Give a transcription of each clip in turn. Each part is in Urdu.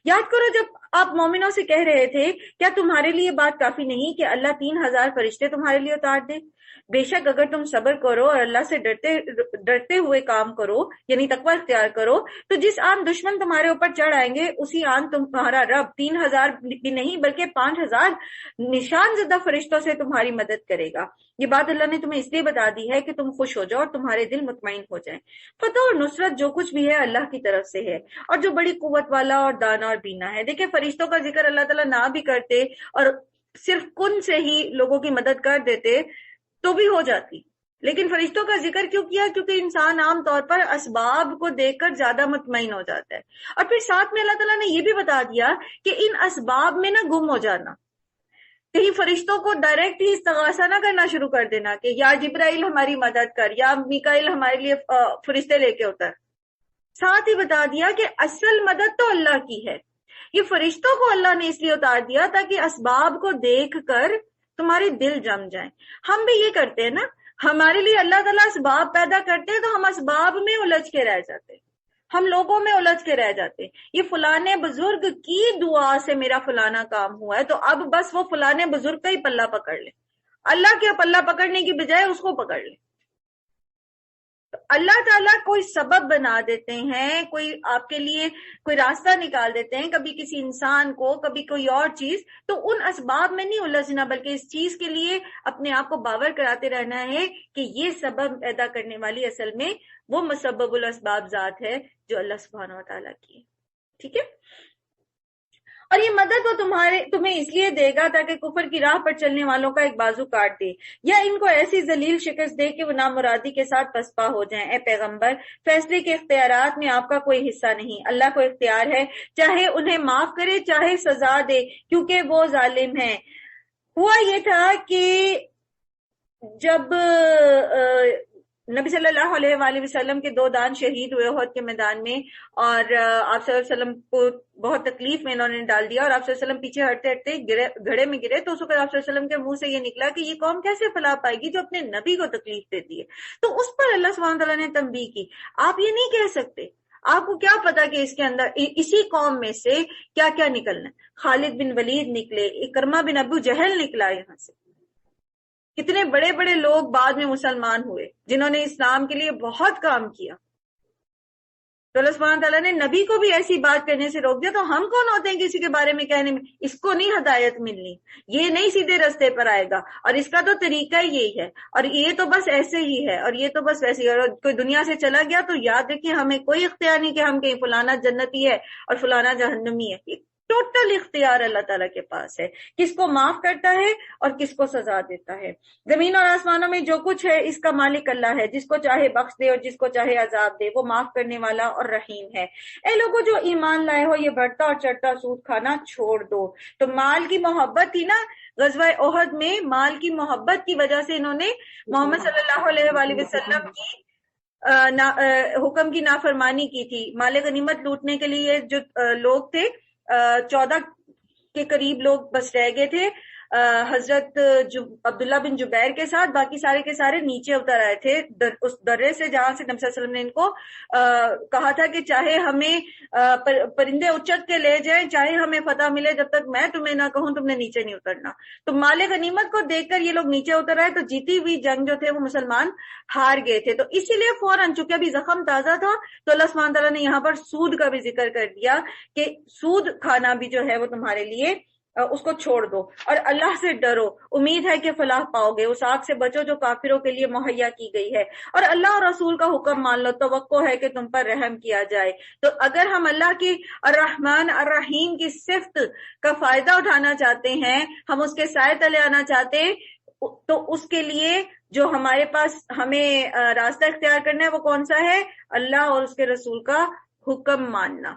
یاد کرو جب آپ مومنوں سے کہہ رہے تھے کیا تمہارے لیے بات کافی نہیں کہ اللہ 3,000 فرشتے تمہارے لیے اتار دے؟ بے شک اگر تم صبر کرو اور اللہ سے ڈرتے ہوئے کام کرو، یعنی تقوی اختیار کرو، تو جس آن دشمن تمہارے اوپر چڑھ آئیں گے اسی آن تمہارا رب 3,000 بھی نہیں بلکہ 5,000 نشان زدہ فرشتوں سے تمہاری مدد کرے گا۔ یہ بات اللہ نے تمہیں اس لیے بتا دی ہے کہ تم خوش ہو جاؤ اور تمہارے دل مطمئن ہو جائیں۔ فتح اور نصرت جو کچھ بھی ہے اللہ کی طرف سے ہے، اور جو بڑی قوت والا اور دانا اور بینا ہے۔ دیکھیں فرشتوں کا ذکر اللہ تعالیٰ نہ بھی کرتے اور صرف کن سے ہی لوگوں کی مدد کر دیتے تو بھی ہو جاتی، لیکن فرشتوں کا ذکر کیوں کیا؟ کیونکہ انسان عام طور پر اسباب کو دیکھ کر زیادہ مطمئن ہو جاتا ہے، اور پھر ساتھ میں اللہ تعالیٰ نے یہ بھی بتا دیا کہ ان اسباب میں نہ گم ہو جانا، کہیں فرشتوں کو ڈائریکٹ ہی استغاثہ نہ کرنا شروع کر دینا کہ یا جبرائیل ہماری مدد کر، یا میکائیل ہمارے لیے فرشتے لے کے اتر۔ ساتھ ہی بتا دیا کہ اصل مدد تو اللہ کی ہے، یہ فرشتوں کو اللہ نے اس لیے اتار دیا تاکہ اسباب کو دیکھ کر تمہارے دل جم جائیں۔ ہم بھی یہ کرتے ہیں نا، ہمارے لیے اللہ تعالیٰ اسباب پیدا کرتے ہیں تو ہم اسباب میں الجھ کے رہ جاتے ہیں، ہم لوگوں میں الجھ کے رہ جاتے ہیں۔ یہ فلانے بزرگ کی دعا سے میرا فلانا کام ہوا ہے، تو اب بس وہ فلانے بزرگ کا ہی پلہ پکڑ لیں، اللہ کے پلہ پکڑنے کی بجائے اس کو پکڑ لیں۔ اللہ تعالیٰ کوئی سبب بنا دیتے ہیں، کوئی آپ کے لیے کوئی راستہ نکال دیتے ہیں، کبھی کسی انسان کو، کبھی کوئی اور چیز، تو ان اسباب میں نہیں الجھنا، بلکہ اس چیز کے لیے اپنے آپ کو باور کراتے رہنا ہے کہ یہ سبب پیدا کرنے والی اصل میں وہ مسبب الاسباب ذات ہے جو اللہ سبحانہ و تعالیٰ کی ہے۔ ٹھیک ہے، اور یہ مدد وہ تمہیں اس لیے دے گا تاکہ کفر کی راہ پر چلنے والوں کا ایک بازو کاٹ دے، یا ان کو ایسی ذلیل شکست دے کہ وہ نامرادی کے ساتھ پسپا ہو جائیں۔ اے پیغمبر، فیصلے کے اختیارات میں آپ کا کوئی حصہ نہیں، اللہ کو اختیار ہے، چاہے انہیں معاف کرے چاہے سزا دے، کیونکہ وہ ظالم ہیں۔ ہوا یہ تھا کہ جب نبی صلی اللہ علیہ وآلہ وسلم کے 2 دان شہید ہوئے احد کے میدان میں، اور آپ صلی اللہ علیہ وسلم کو بہت تکلیف میں انہوں نے ڈال دیا، اور آپ صلی اللہ علیہ وسلم پیچھے ہٹتے ہٹتے گھڑے میں گرے، تو اس وقت آپ صلی اللہ علیہ وسلم کے منہ سے یہ نکلا کہ یہ قوم کیسے فلاح پائے گی جو اپنے نبی کو تکلیف دیتی ہے۔ تو اس پر اللہ سبحانہ تعالیٰ نے تنبیہ کی، آپ یہ نہیں کہہ سکتے، آپ کو کیا پتا کہ اس کے اندر اسی قوم میں سے کیا کیا نکلنا ہے۔ خالد بن ولید نکلے، اکرمہ بن ابو جہل نکلا، یہاں سے کتنے بڑے بڑے لوگ بعد میں مسلمان ہوئے جنہوں نے اسلام کے لیے بہت کام کیا۔ تو اللہ سبحانہ تعالیٰ نے نبی کو بھی ایسی بات کرنے سے روک دیا، تو ہم کون ہوتے ہیں کسی کے بارے میں کہنے میں؟ اس کو نہیں ہدایت ملنی، یہ نہیں سیدھے رستے پر آئے گا، اور اس کا تو طریقہ یہی ہے، اور یہ تو بس ایسے ہی ہے، اور یہ تو بس ویسے ہی، اور کوئی دنیا سے چلا گیا تو یاد رکھیے ہمیں کوئی اختیار نہیں کہ ہم کہیں فلانا جنتی ہے اور فلانا جہنمی ہے۔ ٹوٹل اختیار اللہ تعالیٰ کے پاس ہے، کس کو معاف کرتا ہے اور کس کو سزا دیتا ہے۔ زمین اور آسمانوں میں جو کچھ ہے اس کا مالک اللہ ہے، جس کو چاہے بخش دے اور جس کو چاہے عذاب دے، وہ معاف کرنے والا اور رحیم ہے۔ اے لوگوں جو ایمان لائے ہو، یہ بڑھتا اور چڑھتا سود کھانا چھوڑ دو۔ تو مال کی محبت تھی نا، غزوہ احد میں مال کی محبت کی وجہ سے انہوں نے محمد صلی اللہ علیہ وآلہ وسلم کی حکم کی نافرمانی کی تھی۔ مال غنیمت لوٹنے کے لیے جو لوگ تھے 14 کے قریب لوگ بس رہ گئے تھے حضرت عبداللہ بن جبیر کے ساتھ، باقی سارے کے سارے نیچے اتر آئے تھے اس درے سے جہاں سے نبی صلی اللہ علیہ وسلم نے ان کو کہا تھا کہ چاہے ہمیں پرندے اچک کے لے جائیں، چاہے ہمیں فتح ملے، جب تک میں تمہیں نہ کہوں تم نے نیچے نہیں اترنا۔ تو مال غنیمت کو دیکھ کر یہ لوگ نیچے اتر آئے، تو جیتی ہوئی جنگ جو تھے وہ مسلمان ہار گئے تھے۔ تو اسی لیے فوراً چونکہ ابھی زخم تازہ تھا تو اللہ سبحانہ تعالیٰ نے یہاں پر سود کا بھی ذکر کر دیا کہ سود کھانا بھی جو ہے وہ تمہارے لیے اس کو چھوڑ دو، اور اللہ سے ڈرو، امید ہے کہ فلاح پاؤ گے، اس آگ سے بچو جو کافروں کے لیے مہیا کی گئی ہے، اور اللہ اور رسول کا حکم مان لو، توقع ہے کہ تم پر رحم کیا جائے۔ تو اگر ہم اللہ کی الرحمن الرحیم کی صفت کا فائدہ اٹھانا چاہتے ہیں، ہم اس کے سائے تلے آنا چاہتے، تو اس کے لیے جو ہمارے پاس ہمیں راستہ اختیار کرنا ہے وہ کون سا ہے؟ اللہ اور اس کے رسول کا حکم ماننا۔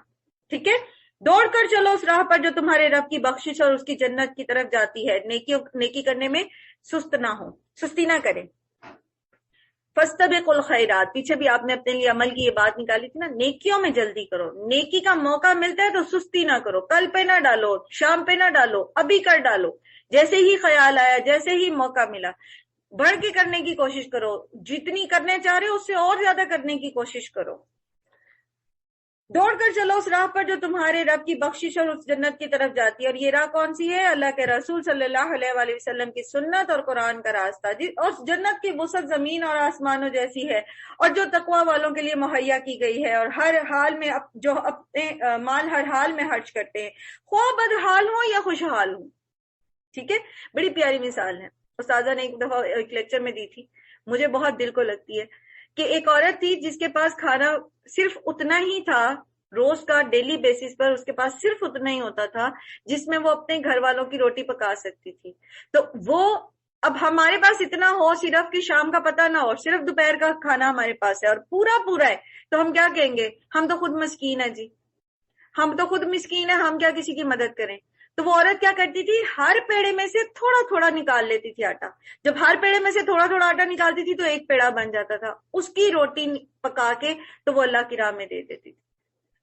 ٹھیک ہے، دوڑ کر چلو اس راہ پر جو تمہارے رب کی بخشش اور اس کی جنت کی طرف جاتی ہے، نیکی کرنے میں سستی نہ کریں۔ فاستبقوا الخیرات، پیچھے بھی آپ نے اپنے لیے عمل کی یہ بات نکالی تھی نا، نیکیوں میں جلدی کرو، نیکی کا موقع ملتا ہے تو سستی نہ کرو، کل پہ نہ ڈالو، شام پہ نہ ڈالو، ابھی کر ڈالو، جیسے ہی خیال آیا، جیسے ہی موقع ملا، بڑھ کے کرنے کی کوشش کرو، جتنی کرنے چاہ رہے ہو اس سے اور زیادہ کرنے کی کوشش کرو۔ دوڑ کر چلو اس راہ پر جو تمہارے رب کی بخشش اور اس جنت کی طرف جاتی ہے. اور یہ راہ کون سی ہے؟ اللہ کے رسول صلی اللہ علیہ وآلہ وسلم کی سنت اور قرآن کا راستہ. اور جنت کی وسعت زمین اور آسمانوں جیسی ہے، اور جو تقوی والوں کے لیے مہیا کی گئی ہے، اور ہر حال میں جو اپنے مال ہر حال میں خرچ کرتے ہیں، خواہ بدحال ہوں یا خوشحال ہوں. ٹھیک ہے، بڑی پیاری مثال ہے. استاذہ نے ایک دفعہ ایک لیکچر میں دی تھی، مجھے بہت دل کو لگتی ہے، کہ ایک عورت تھی جس کے پاس کھانا صرف اتنا ہی تھا، روز کا ڈیلی بیسس پر اس کے پاس صرف اتنا ہی ہوتا تھا جس میں وہ اپنے گھر والوں کی روٹی پکا سکتی تھی. تو وہ اب ہمارے پاس اتنا ہو، صرف کہ شام کا پتہ نہ ہو، صرف دوپہر کا کھانا ہمارے پاس ہے اور پورا ہے، تو ہم کیا کہیں گے؟ ہم تو خود مسکین ہیں جی، ہم تو خود مسکین ہیں، ہم کیا کسی کی مدد کریں؟ تو وہ عورت کیا کرتی تھی؟ ہر پیڑے میں سے تھوڑا تھوڑا نکال لیتی تھی آٹا. جب ہر پیڑے میں سے تھوڑا تھوڑا آٹا نکالتی تھی تو ایک پیڑا بن جاتا تھا، اس کی روٹی پکا کے تو وہ اللہ کی راہ میں دے دیتی تھی.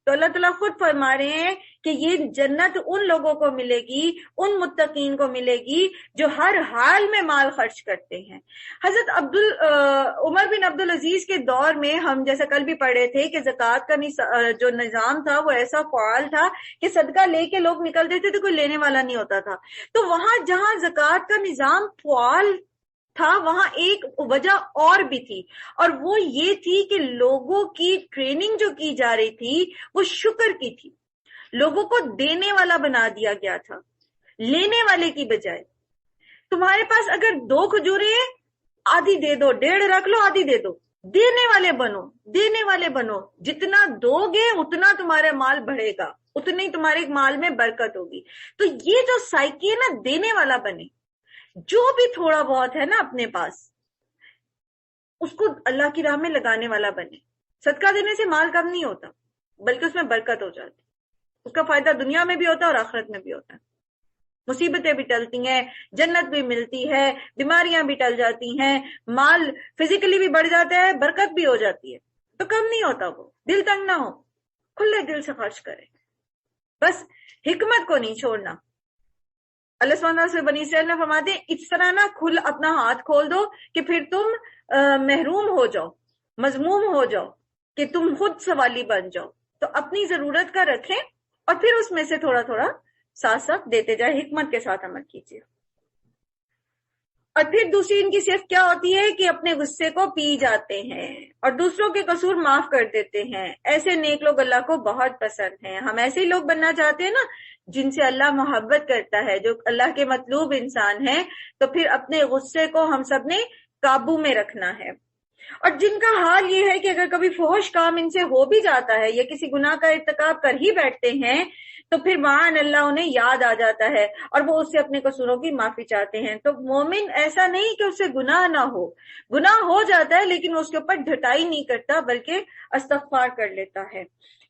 تو اللہ تعالیٰ خود فرما رہے ہیں کہ یہ جنت ان لوگوں کو ملے گی، ان متقین کو ملے گی جو ہر حال میں مال خرچ کرتے ہیں. حضرت عمر بن عبد العزیز کے دور میں ہم جیسا کل بھی پڑھے تھے کہ زکوٰۃ کا جو نظام تھا وہ ایسا فعال تھا کہ صدقہ لے کے لوگ نکلتے تھے تو کوئی لینے والا نہیں ہوتا تھا. تو وہاں جہاں زکوٰۃ کا نظام فعال تھا وہاں ایک وجہ اور بھی تھی، اور وہ یہ تھی کہ لوگوں کی ٹریننگ جو کی جا رہی تھی وہ شکر کی تھی. لوگوں کو دینے والا بنا دیا گیا تھا لینے والے کی بجائے. تمہارے پاس اگر 2 کھجوریں ہیں، آدھی دے دو، 1.5 رکھ لو، آدھی دے دو. دینے والے بنو، دینے والے بنو. جتنا دو گے اتنا تمہارا مال بڑھے گا، اتنی تمہارے مال میں برکت ہوگی. تو یہ جو سائیکی ہے نا، دینے والا بنے. جو بھی تھوڑا بہت ہے نا اپنے پاس، اس کو اللہ کی راہ میں لگانے والا بنے. صدقہ دینے سے مال کم نہیں ہوتا بلکہ اس میں برکت ہو جاتی، اس کا فائدہ دنیا میں بھی ہوتا ہے اور آخرت میں بھی ہوتا ہے. مصیبتیں بھی ٹلتی ہیں، جنت بھی ملتی ہے، بیماریاں بھی ٹل جاتی ہیں، مال فزیکلی بھی بڑھ جاتا ہے، برکت بھی ہو جاتی ہے. تو کم نہیں ہوتا. وہ دل تنگ نہ ہو، کھلے دل سے خرچ کرے، بس حکمت کو نہیں چھوڑنا. اللہ سبحانہ سے بنی اسرائیل نے فرماتے ہیں اس طرح نہ اپنا ہاتھ کھول دو کہ پھر تم محروم ہو جاؤ، مذموم ہو جاؤ، کہ تم خود سوالی بن جاؤ. تو اپنی ضرورت کا رکھیں اور پھر اس میں سے تھوڑا تھوڑا ساتھ ساتھ دیتے جائے، حکمت کے ساتھ عمل کیجیے. اور پھر دوسری ان کی صفت کیا ہوتی ہے کہ اپنے غصے کو پی جاتے ہیں اور دوسروں کے قصور معاف کر دیتے ہیں. ایسے نیک لوگ اللہ کو بہت پسند ہیں. ہم ایسے ہی لوگ بننا چاہتے ہیں نا جن سے اللہ محبت کرتا ہے، جو اللہ کے مطلوب انسان ہیں. تو پھر اپنے غصے کو ہم سب نے قابو میں رکھنا ہے. اور جن کا حال یہ ہے کہ اگر کبھی فحش کام ان سے ہو بھی جاتا ہے یا کسی گناہ کا ارتکاب کر ہی بیٹھتے ہیں تو پھر معاذ اللہ انہیں یاد آ جاتا ہے اور وہ اس سے اپنے قصوروں کی معافی چاہتے ہیں. تو مومن ایسا نہیں کہ اس سے گناہ نہ ہو، گناہ ہو جاتا ہے لیکن اس کے اوپر ڈھٹائی نہیں کرتا بلکہ استغفار کر لیتا ہے.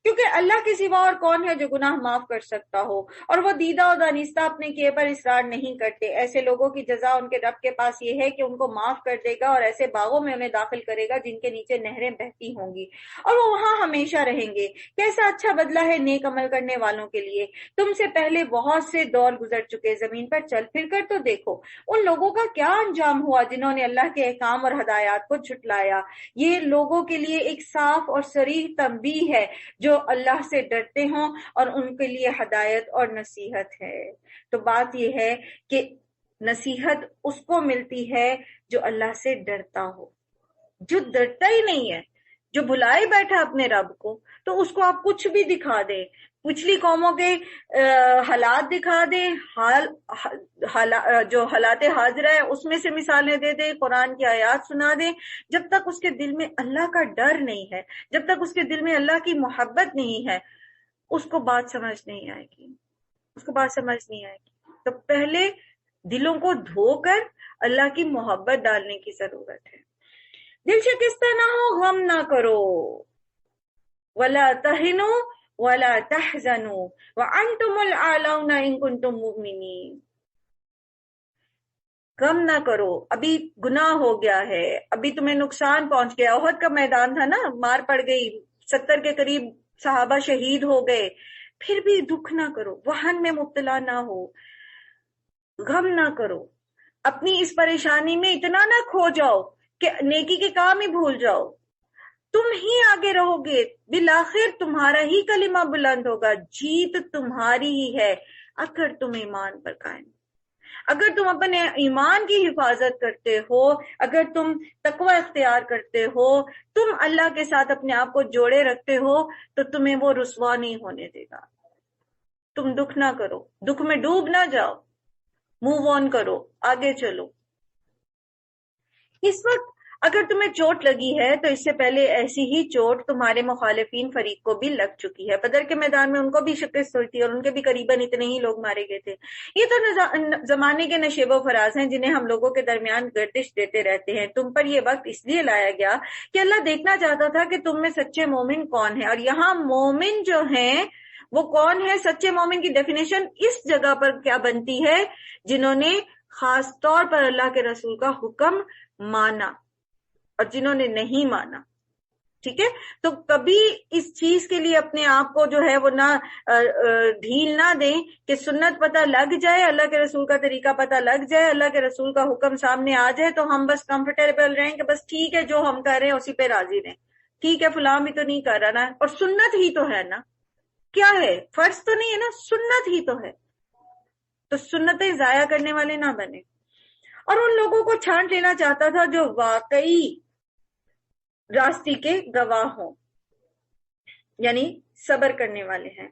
کیونکہ اللہ کے سوا اور کون ہے جو گناہ معاف کر سکتا ہو، اور وہ دیدہ اور دانستہ اپنے کیے پر اصرار نہیں کرتے. ایسے لوگوں کی جزا ان کے رب کے پاس یہ ہے کہ ان کو معاف کر دے گا اور ایسے باغوں میں انہیں داخل کرے گا جن کے نیچے نہریں بہتی ہوں گی اور وہ وہاں ہمیشہ رہیں گے. کیسا اچھا بدلہ ہے نیک عمل کرنے والوں کے لیے. تم سے پہلے بہت سے دور گزر چکے، زمین پر چل پھر کر تو دیکھو ان لوگوں کا کیا انجام ہوا جنہوں نے اللہ کے احکام اور ہدایات کو جھٹلایا. یہ لوگوں کے لیے ایک صاف اور صریح تنبیہ ہے جو اللہ سے ڈرتے ہوں اور ان کے لیے ہدایت اور نصیحت ہے. تو بات یہ ہے کہ نصیحت اس کو ملتی ہے جو اللہ سے ڈرتا ہو. جو ڈرتا ہی نہیں ہے، جو بھلائے بیٹھا اپنے رب کو، تو اس کو آپ کچھ بھی دکھا دیں، پچھلی قوموں کے حالات دکھا دیں، جو حالات حاضرہ ہے اس میں سے مثالیں دے دیں، قرآن کی آیات سنا دیں. جب تک اس کے دل میں اللہ کا ڈر نہیں ہے، جب تک اس کے دل میں اللہ کی محبت نہیں ہے، اس کو بات سمجھ نہیں آئے گی، اس کو بات سمجھ نہیں آئے گی. تو پہلے دلوں کو دھو کر اللہ کی محبت ڈالنے کی ضرورت ہے. دل شکستہ نہ ہو، غم نہ کرو، وَلَا تَهِنُوا وَلَا تَحْزَنُوا وَأَنْتُمُ الْأَعْلَوْنَ إِن كُنتُم مُؤْمِنِينَ. غم نہ کرو، ابھی گناہ ہو گیا ہے، ابھی تمہیں نقصان پہنچ گیا. احد کا میدان تھا نا، مار پڑ گئی، 70 کے قریب صحابہ شہید ہو گئے، پھر بھی دکھ نہ کرو، وہن میں مبتلا نہ ہو، غم نہ کرو. اپنی اس پریشانی میں اتنا نہ کھو جاؤ کہ نیکی کے کام ہی بھول جاؤ. تم ہی آگے رہو گے، بالآخر تمہارا ہی کلمہ بلند ہوگا، جیت تمہاری ہی ہے اگر تم ایمان پر قائم، اگر تم اپنے ایمان کی حفاظت کرتے ہو، اگر تم تقوی اختیار کرتے ہو، تم اللہ کے ساتھ اپنے آپ کو جوڑے رکھتے ہو، تو تمہیں وہ رسوا نہیں ہونے دے گا۔ تم دکھ نہ کرو، دکھ میں ڈوب نہ جاؤ، موو آن کرو، آگے چلو۔ اس وقت اگر تمہیں چوٹ لگی ہے تو اس سے پہلے ایسی ہی چوٹ تمہارے مخالفین فریق کو بھی لگ چکی ہے۔ بدر کے میدان میں ان کو بھی شکست ہوئی تھی اور ان کے بھی قریباً اتنے ہی لوگ مارے گئے تھے۔ یہ تو زمانے کے نشیب و فراز ہیں جنہیں ہم لوگوں کے درمیان گردش دیتے رہتے ہیں۔ تم پر یہ وقت اس لیے لایا گیا کہ اللہ دیکھنا چاہتا تھا کہ تم میں سچے مومن کون ہیں، اور یہاں مومن جو ہیں وہ کون ہے؟ سچے مومن کی ڈیفینیشن اس جگہ پر کیا بنتی ہے؟ جنہوں نے خاص طور پر اللہ کے رسول کا حکم مانا اور جنہوں نے نہیں مانا۔ ٹھیک ہے، تو کبھی اس چیز کے لیے اپنے آپ کو جو ہے وہ نہ ڈھیل نہ دیں کہ سنت پتہ لگ جائے، اللہ کے رسول کا طریقہ پتہ لگ جائے، اللہ کے رسول کا حکم سامنے آ جائے تو ہم بس کمفرٹیبل رہیں کہ بس ٹھیک ہے جو ہم کر رہے ہیں اسی پہ راضی رہیں، ٹھیک ہے فلاں بھی تو نہیں کر رہا نا، اور سنت ہی تو ہے نا، کیا ہے فرض تو نہیں ہے نا، سنت ہی تو ہے، تو سنتیں ضائع کرنے والے نہ بنے۔ اور ان لوگوں کو چھانٹ لینا چاہتا تھا جو واقعی راستے کے گواہ ہوں، یعنی صبر کرنے والے ہیں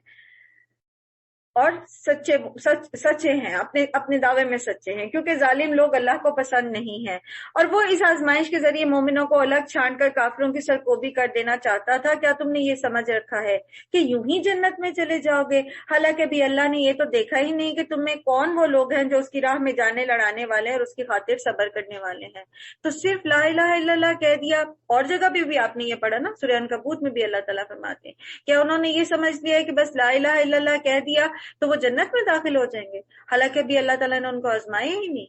اور سچے ہیں، اپنے دعوے میں سچے ہیں، کیونکہ ظالم لوگ اللہ کو پسند نہیں ہیں۔ اور وہ اس آزمائش کے ذریعے مومنوں کو الگ چھانٹ کر کافروں کی سرکوبی کر دینا چاہتا تھا۔ کیا تم نے یہ سمجھ رکھا ہے کہ یوں ہی جنت میں چلے جاؤ گے؟ حالانکہ بھی اللہ نے یہ تو دیکھا ہی نہیں کہ تم میں کون وہ لوگ ہیں جو اس کی راہ میں جانے لڑانے والے ہیں اور اس کی خاطر صبر کرنے والے ہیں۔ تو صرف لا الہ الا اللہ کہہ دیا، اور جگہ پہ بھی آپ نے یہ پڑھا نا، سورہ عنکبوت میں بھی اللہ تعالیٰ فرماتے ہیں کہ انہوں نے یہ سمجھ لیا ہے کہ بس لا الہ الا اللہ کہہ دیا تو وہ جنت میں داخل ہو جائیں گے، حالانکہ بھی اللہ تعالیٰ نے ان کو آزمایا ہی نہیں۔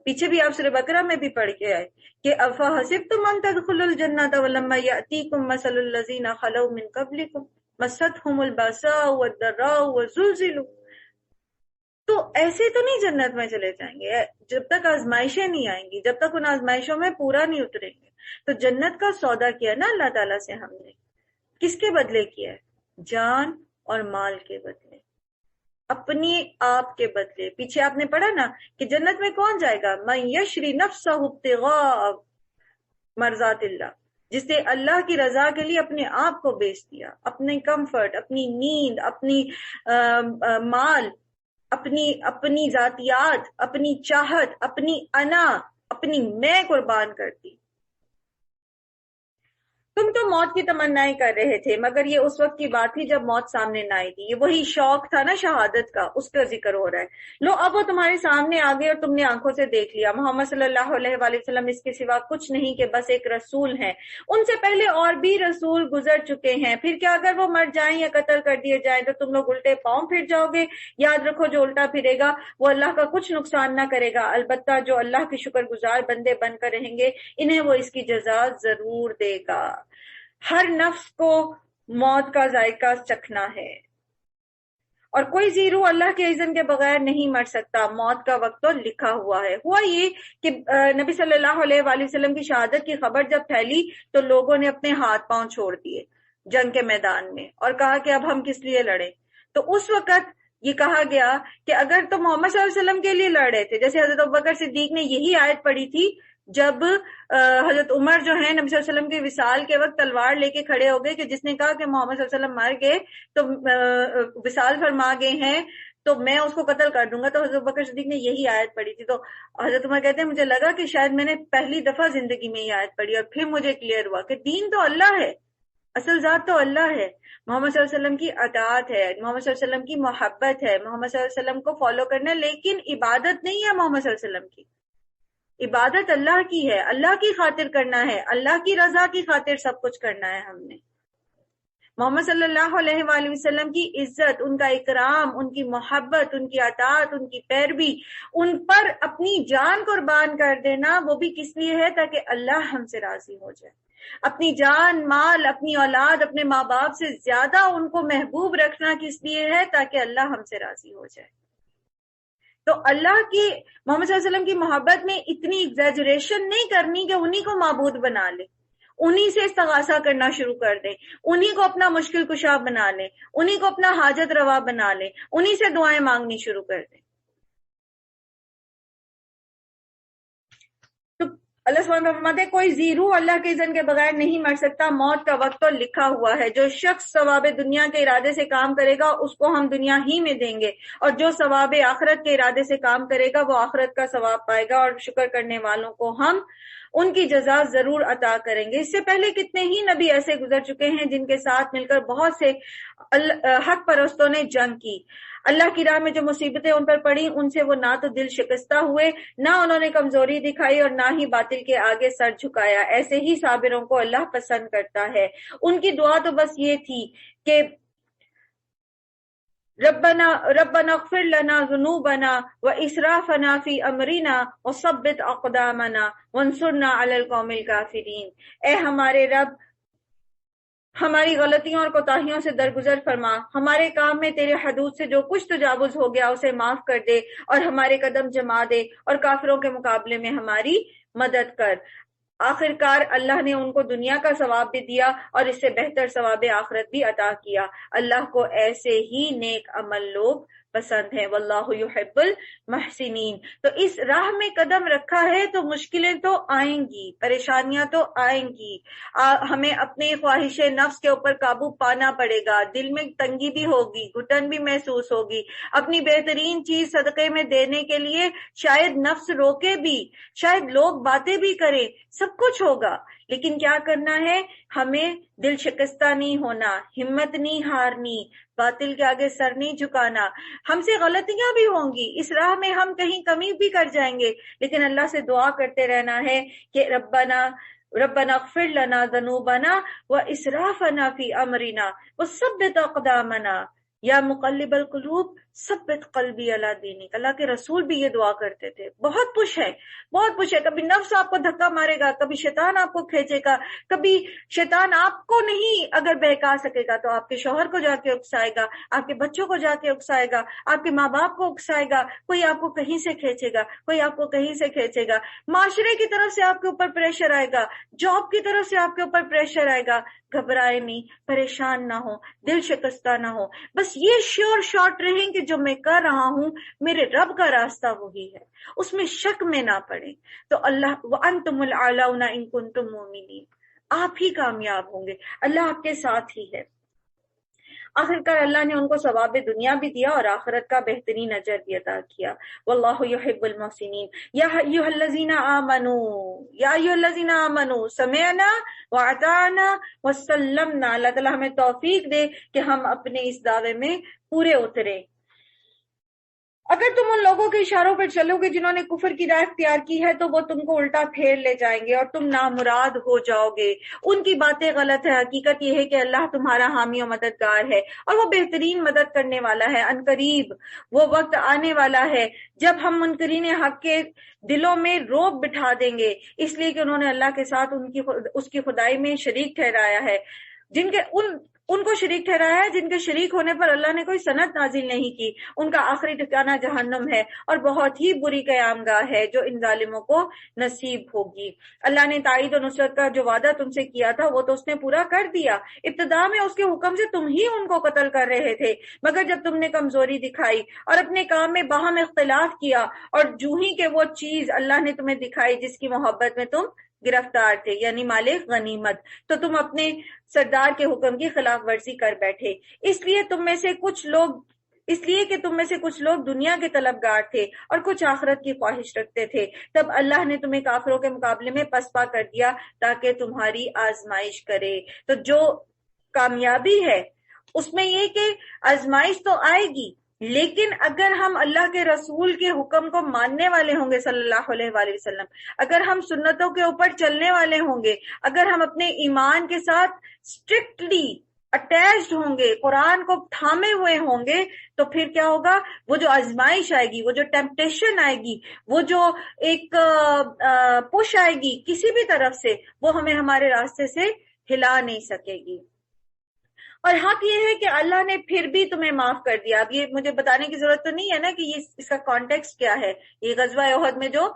پیچھے بھی آپ سورہ بقرہ میں بھی پڑھ کے آئے کہ افحسبتم ان تدخلوا الجنة ولما يأتيكم مثل الذين خلوا من قبلكم مستهم البأساء والضراء وزلزلوا، تو ایسے تو نہیں جنت میں چلے جائیں گے جب تک آزمائشیں نہیں آئیں گی، جب تک ان آزمائشوں میں پورا نہیں اتریں گے۔ تو جنت کا سودا کیا نا اللہ تعالیٰ سے ہم نے، کس کے بدلے کیا ہے؟ جان اور مال کے بدلے، اپنی آپ کے بدلے۔ پیچھے آپ نے پڑھا نا کہ جنت میں کون جائے گا؟ من یشری نفسہ ابتغاء مرضات اللہ، جس نے اللہ کی رضا کے لیے اپنے آپ کو بیچ دیا، اپنے کمفرٹ، اپنی نیند، اپنی مال، اپنی ذاتیات، اپنی چاہت، اپنی انا، اپنی میں قربان کر دی۔ تم تو موت کی تمنائیں کر رہے تھے، مگر یہ اس وقت کی بات تھی جب موت سامنے نہ آئی تھی۔ یہ وہی شوق تھا نا شہادت کا، اس کا ذکر ہو رہا ہے۔ لو اب وہ تمہارے سامنے آ گئے اور تم نے آنکھوں سے دیکھ لیا۔ محمد صلی اللہ علیہ وآلہ وسلم اس کے سوا کچھ نہیں کہ بس ایک رسول ہیں، ان سے پہلے اور بھی رسول گزر چکے ہیں۔ پھر کیا اگر وہ مر جائیں یا قتل کر دیے جائیں تو تم لوگ الٹے پاؤں پھر جاؤ گے؟ یاد رکھو جو الٹا پھرے گا وہ اللہ کا کچھ نقصان نہ کرے گا، البتہ جو اللہ کے شکر گزار بندے بن کر رہیں گے انہیں وہ اس کی جزا ضرور دے گا۔ ہر نفس کو موت کا ذائقہ چکھنا ہے، اور کوئی زیرو اللہ کے اذن کے بغیر نہیں مر سکتا۔ موت کا وقت تو لکھا ہوا ہے۔ ہوا یہ کہ نبی صلی اللہ علیہ وآلہ وسلم کی شہادت کی خبر جب پھیلی تو لوگوں نے اپنے ہاتھ پاؤں چھوڑ دیے جنگ کے میدان میں اور کہا کہ اب ہم کس لیے لڑیں۔ تو اس وقت یہ کہا گیا کہ اگر تم محمد صلی اللہ علیہ وسلم کے لیے لڑ رہے تھے، جیسے حضرت ابوبکر صدیق نے یہی آیت پڑھی تھی جب حضرت عمر جو ہیں نبی صلی اللہ علیہ وسلم کے وصال کے وقت تلوار لے کے کھڑے ہو گئے کہ جس نے کہا کہ محمد صلی اللہ علیہ وسلم مر گئے تو وصال فرما گئے ہیں تو میں اس کو قتل کر دوں گا، تو حضرت ابوبکر صدیق نے یہی آیت پڑھی تھی۔ تو حضرت عمر کہتے ہیں مجھے لگا کہ شاید میں نے پہلی دفعہ زندگی میں یہ آیت پڑھی اور پھر مجھے کلیئر ہوا کہ دین تو اللہ ہے، اصل ذات تو اللہ ہے، محمد صلی اللہ علیہ وسلم کی اطاعت ہے، محمد صلی اللہ علیہ وسلم کی محبت ہے، محمد صلی اللہ علیہ وسلم کو فالو کرنا، لیکن عبادت نہیں ہے محمد صلی اللہ علیہ وسلم کی، عبادت اللہ کی ہے، اللہ کی خاطر کرنا ہے، اللہ کی رضا کی خاطر سب کچھ کرنا ہے۔ ہم نے محمد صلی اللہ علیہ وآلہ وسلم کی عزت، ان کا اکرام، ان کی محبت، ان کی اطاعت، ان کی پیروی، ان پر اپنی جان قربان کر دینا، وہ بھی کس لیے ہے؟ تاکہ اللہ ہم سے راضی ہو جائے۔ اپنی جان، مال، اپنی اولاد، اپنے ماں باپ سے زیادہ ان کو محبوب رکھنا کس لیے ہے؟ تاکہ اللہ ہم سے راضی ہو جائے۔ تو اللہ کی، محمد صلی اللہ علیہ وسلم کی محبت میں اتنی ایگزیجریشن نہیں کرنی کہ انہی کو معبود بنا لے، انہی سے استغاثہ کرنا شروع کر دیں، انہی کو اپنا مشکل کشا بنا لیں، انہی کو اپنا حاجت روا بنا لیں، انہی سے دعائیں مانگنی شروع کر دیں۔ تو اللہ سبحانہ فرماتے ہیں کوئی زیرو اللہ کے اذن کے بغیر نہیں مر سکتا، موت کا وقت تو لکھا ہوا ہے، جو شخص ثواب دنیا کے ارادے سے کام کرے گا اس کو ہم دنیا ہی میں دیں گے، اور جو ثواب آخرت کے ارادے سے کام کرے گا وہ آخرت کا ثواب پائے گا، اور شکر کرنے والوں کو ہم ان کی جزا ضرور عطا کریں گے۔ اس سے پہلے کتنے ہی نبی ایسے گزر چکے ہیں جن کے ساتھ مل کر بہت سے حق پرستوں نے جنگ کی، اللہ کی راہ میں جو مصیبتیں ان پر پڑی ان سے وہ نہ تو دل شکستہ ہوئے، نہ انہوں نے کمزوری دکھائی، اور نہ ہی باطل کے آگے سر جھکایا۔ ایسے ہی صابروں کو اللہ پسند کرتا ہے۔ ان کی دعا تو بس یہ تھی کہ ربنا اغفر لنا ذنوبنا واسرافنا فی امرنا وثبت اقدامنا وانصرنا علی القوم الکافرین، اے ہمارے رب ہماری غلطیوں اور کوتاہیوں سے درگزر فرما، ہمارے کام میں تیرے حدود سے جو کچھ تجاوز ہو گیا اسے معاف کر دے، اور ہمارے قدم جما دے، اور کافروں کے مقابلے میں ہماری مدد کر۔ آخرکار اللہ نے ان کو دنیا کا ثواب بھی دیا اور اس سے بہتر ثواب آخرت بھی عطا کیا۔ اللہ کو ایسے ہی نیک عمل لوگ پسند ہیں، واللہ یحب المحسنین۔ تو اس راہ میں قدم رکھا ہے تو مشکلیں تو آئیں گی، پریشانیاں تو آئیں گی، ہمیں اپنی خواہش نفس کے اوپر قابو پانا پڑے گا، دل میں تنگی بھی ہوگی، گھٹن بھی محسوس ہوگی، اپنی بہترین چیز صدقے میں دینے کے لیے شاید نفس روکے بھی، شاید لوگ باتیں بھی کریں، سب کچھ ہوگا، لیکن کیا کرنا ہے؟ ہمیں دل شکستہ نہیں ہونا، ہمت نہیں ہارنی، باطل کے آگے سر نہیں جھکانا۔ ہم سے غلطیاں بھی ہوں گی، اس راہ میں ہم کہیں کمی بھی کر جائیں گے، لیکن اللہ سے دعا کرتے رہنا ہے کہ ربنا اغفر لنا ذنوبنا واسرافنا فی امرنا وثبت اقدامنا یا مقلب القلوب ثبت قلبی علی دینک۔ اللہ کے رسول بھی یہ دعا کرتے تھے۔ بہت پش ہے، بہت پش ہے، کبھی نفس آپ کو دھکا مارے گا، کبھی شیطان آپ کو کھینچے گا، کبھی شیطان آپ کو نہیں اگر بہکا سکے گا تو آپ کے شوہر کو جا کے اکسائے گا، آپ کے بچوں کو جا کے اکسائے گا، آپ کے ماں باپ کو اکسائے گا، کوئی آپ کو کہیں سے کھینچے گا، کوئی آپ کو کہیں سے کھینچے گا، معاشرے کی طرف سے آپ کے اوپر پریشر آئے گا، جاب کی طرف سے آپ کے اوپر پریشر آئے گا۔ گھبرائے نہیں، پریشان نہ ہو، دل شکستہ نہ ہو، بس یہ شیور شارٹ رہیں کہ جو میں کر رہا ہوں میرے رب کا راستہ وہی ہے، اس میں شک میں نہ پڑے۔ تو اللہ وَأَنْتُمُ الْأَعْلَوْنَ إِن كُنتُم مُؤْمِنِينَ، آپ ہی کامیاب ہوں گے، اللہ آپ کے ساتھ ہی ہے۔ آخرکار اللہ نے ان کو ثواب دنیا بھی دیا اور آخرت کا بہترین اجر بھی عطا کیا۔ واللہ یحب المحسنین۔ یا ایھا الذین آمنوا سمعنا واطعنا وسلمنا۔ اللہ تعالیٰ ہمیں توفیق دے کہ ہم اپنے اس دعوے میں پورے اترے۔ اگر تم ان لوگوں کے اشاروں پر چلو گے جنہوں نے کفر کی راہ اختیار کی ہے تو وہ تم کو الٹا پھیر لے جائیں گے اور تم نامراد ہو جاؤ گے۔ ان کی باتیں غلط ہے، حقیقت یہ ہے کہ اللہ تمہارا حامی و مددگار ہے اور وہ بہترین مدد کرنے والا ہے۔ ان قریب وہ وقت آنے والا ہے جب ہم منکرین حق کے دلوں میں روب بٹھا دیں گے، اس لیے کہ انہوں نے اللہ کے ساتھ اس کی خدائی میں شریک ٹھہرایا ہے، ان کو شریک ٹھہرایا ہے جن کے شریک ہونے پر اللہ نے کوئی سند نازل نہیں کی۔ ان کا آخری ٹھکانہ جہنم ہے اور بہت ہی بری قیام گاہ ہے جو ان ظالموں کو نصیب ہوگی۔ اللہ نے تائید و نصرت کا جو وعدہ تم سے کیا تھا وہ تو اس نے پورا کر دیا۔ ابتدا میں اس کے حکم سے تم ہی ان کو قتل کر رہے تھے، مگر جب تم نے کمزوری دکھائی اور اپنے کام میں باہم اختلاف کیا اور جو ہی کہ وہ چیز اللہ نے تمہیں دکھائی جس کی محبت میں تم گرفتار تھے، یعنی مال غنیمت، تو تم اپنے سردار کے حکم کی خلاف ورزی کر بیٹھے۔ اس لیے کہ تم میں سے کچھ لوگ دنیا کے طلبگار تھے اور کچھ آخرت کی خواہش رکھتے تھے، تب اللہ نے تمہیں کافروں کے مقابلے میں پسپا کر دیا تاکہ تمہاری آزمائش کرے۔ تو جو کامیابی ہے اس میں یہ کہ آزمائش تو آئے گی، لیکن اگر ہم اللہ کے رسول کے حکم کو ماننے والے ہوں گے صلی اللہ علیہ وآلہ وسلم، اگر ہم سنتوں کے اوپر چلنے والے ہوں گے، اگر ہم اپنے ایمان کے ساتھ اسٹرکٹلی اٹیچڈ ہوں گے، قرآن کو تھامے ہوئے ہوں گے، تو پھر کیا ہوگا؟ وہ جو آزمائش آئے گی، وہ جو ٹیمپٹیشن آئے گی، وہ جو ایک پش آئے گی کسی بھی طرف سے، وہ ہمیں ہمارے راستے سے ہلا نہیں سکے گی۔ اور حق یہ ہے کہ اللہ نے پھر بھی تمہیں معاف کر دیا. اب یہ مجھے بتانے کی ضرورت تو نہیں ہے نا کہ یہ اس کا کانٹیکسٹ کیا ہے. یہ غزوہ احد میں جو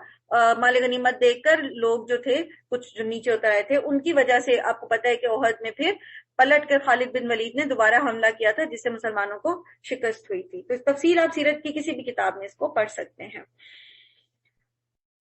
مال غنیمت دیکھ کر لوگ جو تھے کچھ جو نیچے اتر آئے تھے ان کی وجہ سے آپ کو پتا ہے کہ احد میں پھر پلٹ کر خالد بن ولید نے دوبارہ حملہ کیا تھا جس سے مسلمانوں کو شکست ہوئی تھی. تو اس تفصیل آپ سیرت کی کسی بھی کتاب میں اس کو پڑھ سکتے ہیں.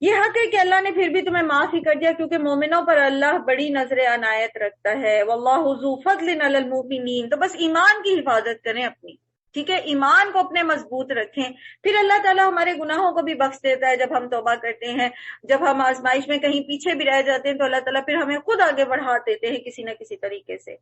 یہ حق ہے کہ اللہ نے پھر بھی تمہیں معاف ہی کر دیا کیونکہ مومنوں پر اللہ بڑی نظر عنایت رکھتا ہے. واللہ ذو فضل علی المؤمنین. تو بس ایمان کی حفاظت کریں اپنی, ٹھیک ہے, ایمان کو اپنے مضبوط رکھیں. پھر اللہ تعالیٰ ہمارے گناہوں کو بھی بخش دیتا ہے جب ہم توبہ کرتے ہیں. جب ہم آزمائش میں کہیں پیچھے بھی رہ جاتے ہیں تو اللہ تعالیٰ پھر ہمیں خود آگے بڑھا دیتے ہیں کسی نہ کسی طریقے سے.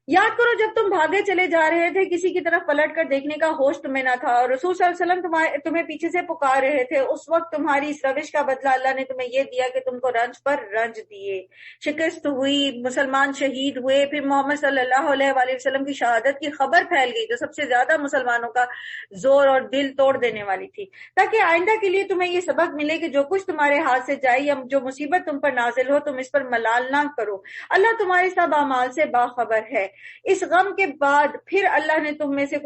یاد کرو جب تم بھاگے چلے جا رہے تھے کسی کی طرف پلٹ کر دیکھنے کا ہوش تمہیں نہ تھا اور رسول صلی اللہ علیہ وسلم تمہیں پیچھے سے پکار رہے تھے. اس وقت تمہاری اس روش کا بدلہ اللہ نے تمہیں یہ دیا کہ تم کو رنج پر رنج دیے, شکست ہوئی, مسلمان شہید ہوئے. پھر محمد صلی اللہ علیہ وآلہ وسلم کی شہادت کی خبر پھیل گئی جو سب سے زیادہ مسلمانوں کا زور اور دل توڑ دینے والی تھی, تاکہ آئندہ کے لیے تمہیں یہ سبق ملے کہ جو کچھ تمہارے ہاتھ سے جائے یا جو مصیبت تم پر نازل ہو تم اس پر ملال نہ کرو. اللہ تمہارے سب اعمال سے باخبر ہے. اس غم کے بعد پھر اللہ نے تم میں سے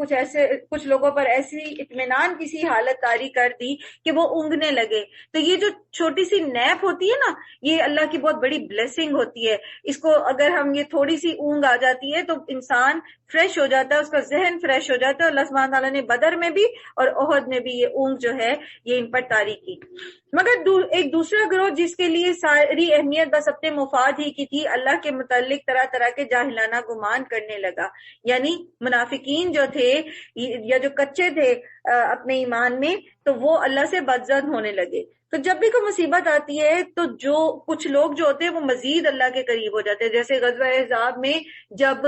کچھ لوگوں پر ایسی اطمینان کی سی حالت طاری کر دی کہ وہ اونگنے لگے. تو یہ جو چھوٹی سی نیپ ہوتی ہے نا, یہ اللہ کی بہت بڑی بلیسنگ ہوتی ہے. اس کو اگر ہم یہ تھوڑی سی اونگ آ جاتی ہے تو انسان فریش ہو جاتا ہے, اس کا ذہن فریش ہو جاتا ہے. اللہ سبحانہ تعالیٰ نے بدر میں بھی اور احد میں بھی یہ اونگ جو ہے یہ ان پر طاری کی. مگر ایک دوسرا گروہ جس کے لیے ساری اہمیت بس اپنے مفاد ہی کی تھی اللہ کے متعلق طرح طرح کے جاہلانہ گمان کرنے لگا. یعنی منافقین جو تھے یا جو کچے تھے اپنے ایمان میں تو وہ اللہ سے بدظن ہونے لگے. تو جب بھی کوئی مصیبت آتی ہے تو جو کچھ لوگ جو ہوتے ہیں وہ مزید اللہ کے قریب ہو جاتے ہیں. جیسے غزوہ احزاب میں جب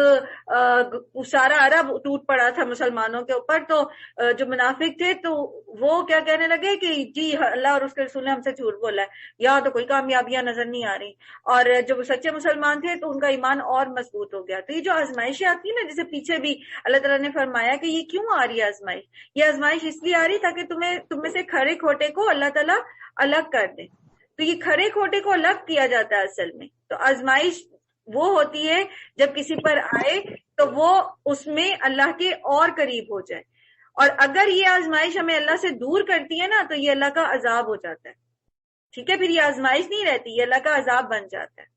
سارا عرب ٹوٹ پڑا تھا مسلمانوں کے اوپر تو جو منافق تھے تو وہ کیا کہنے لگے کہ جی اللہ اور اس کے رسول نے ہم سے جھوٹ بولا ہے, یہاں تو کوئی کامیابیاں نظر نہیں آ رہی. اور جب سچے مسلمان تھے تو ان کا ایمان اور مضبوط ہو گیا. تو یہ جو آزمائشیں آتی ہیں نا, جیسے پیچھے بھی اللہ تعالیٰ نے فرمایا کہ یہ کیوں آ رہی ہے آزمائش, یہ آزمائش اس لیے آ رہی تاکہ تم میں سے کھڑے کھوٹے کو اللہ تعالیٰ الگ کر دیں. تو یہ کھڑے کھوٹے کو الگ کیا جاتا ہے اصل میں. تو آزمائش وہ ہوتی ہے جب کسی پر آئے تو وہ اس میں اللہ کے اور قریب ہو جائے, اور اگر یہ آزمائش ہمیں اللہ سے دور کرتی ہے نا تو یہ اللہ کا عذاب ہو جاتا ہے. ٹھیک ہے, پھر یہ آزمائش نہیں رہتی, یہ اللہ کا عذاب بن جاتا ہے.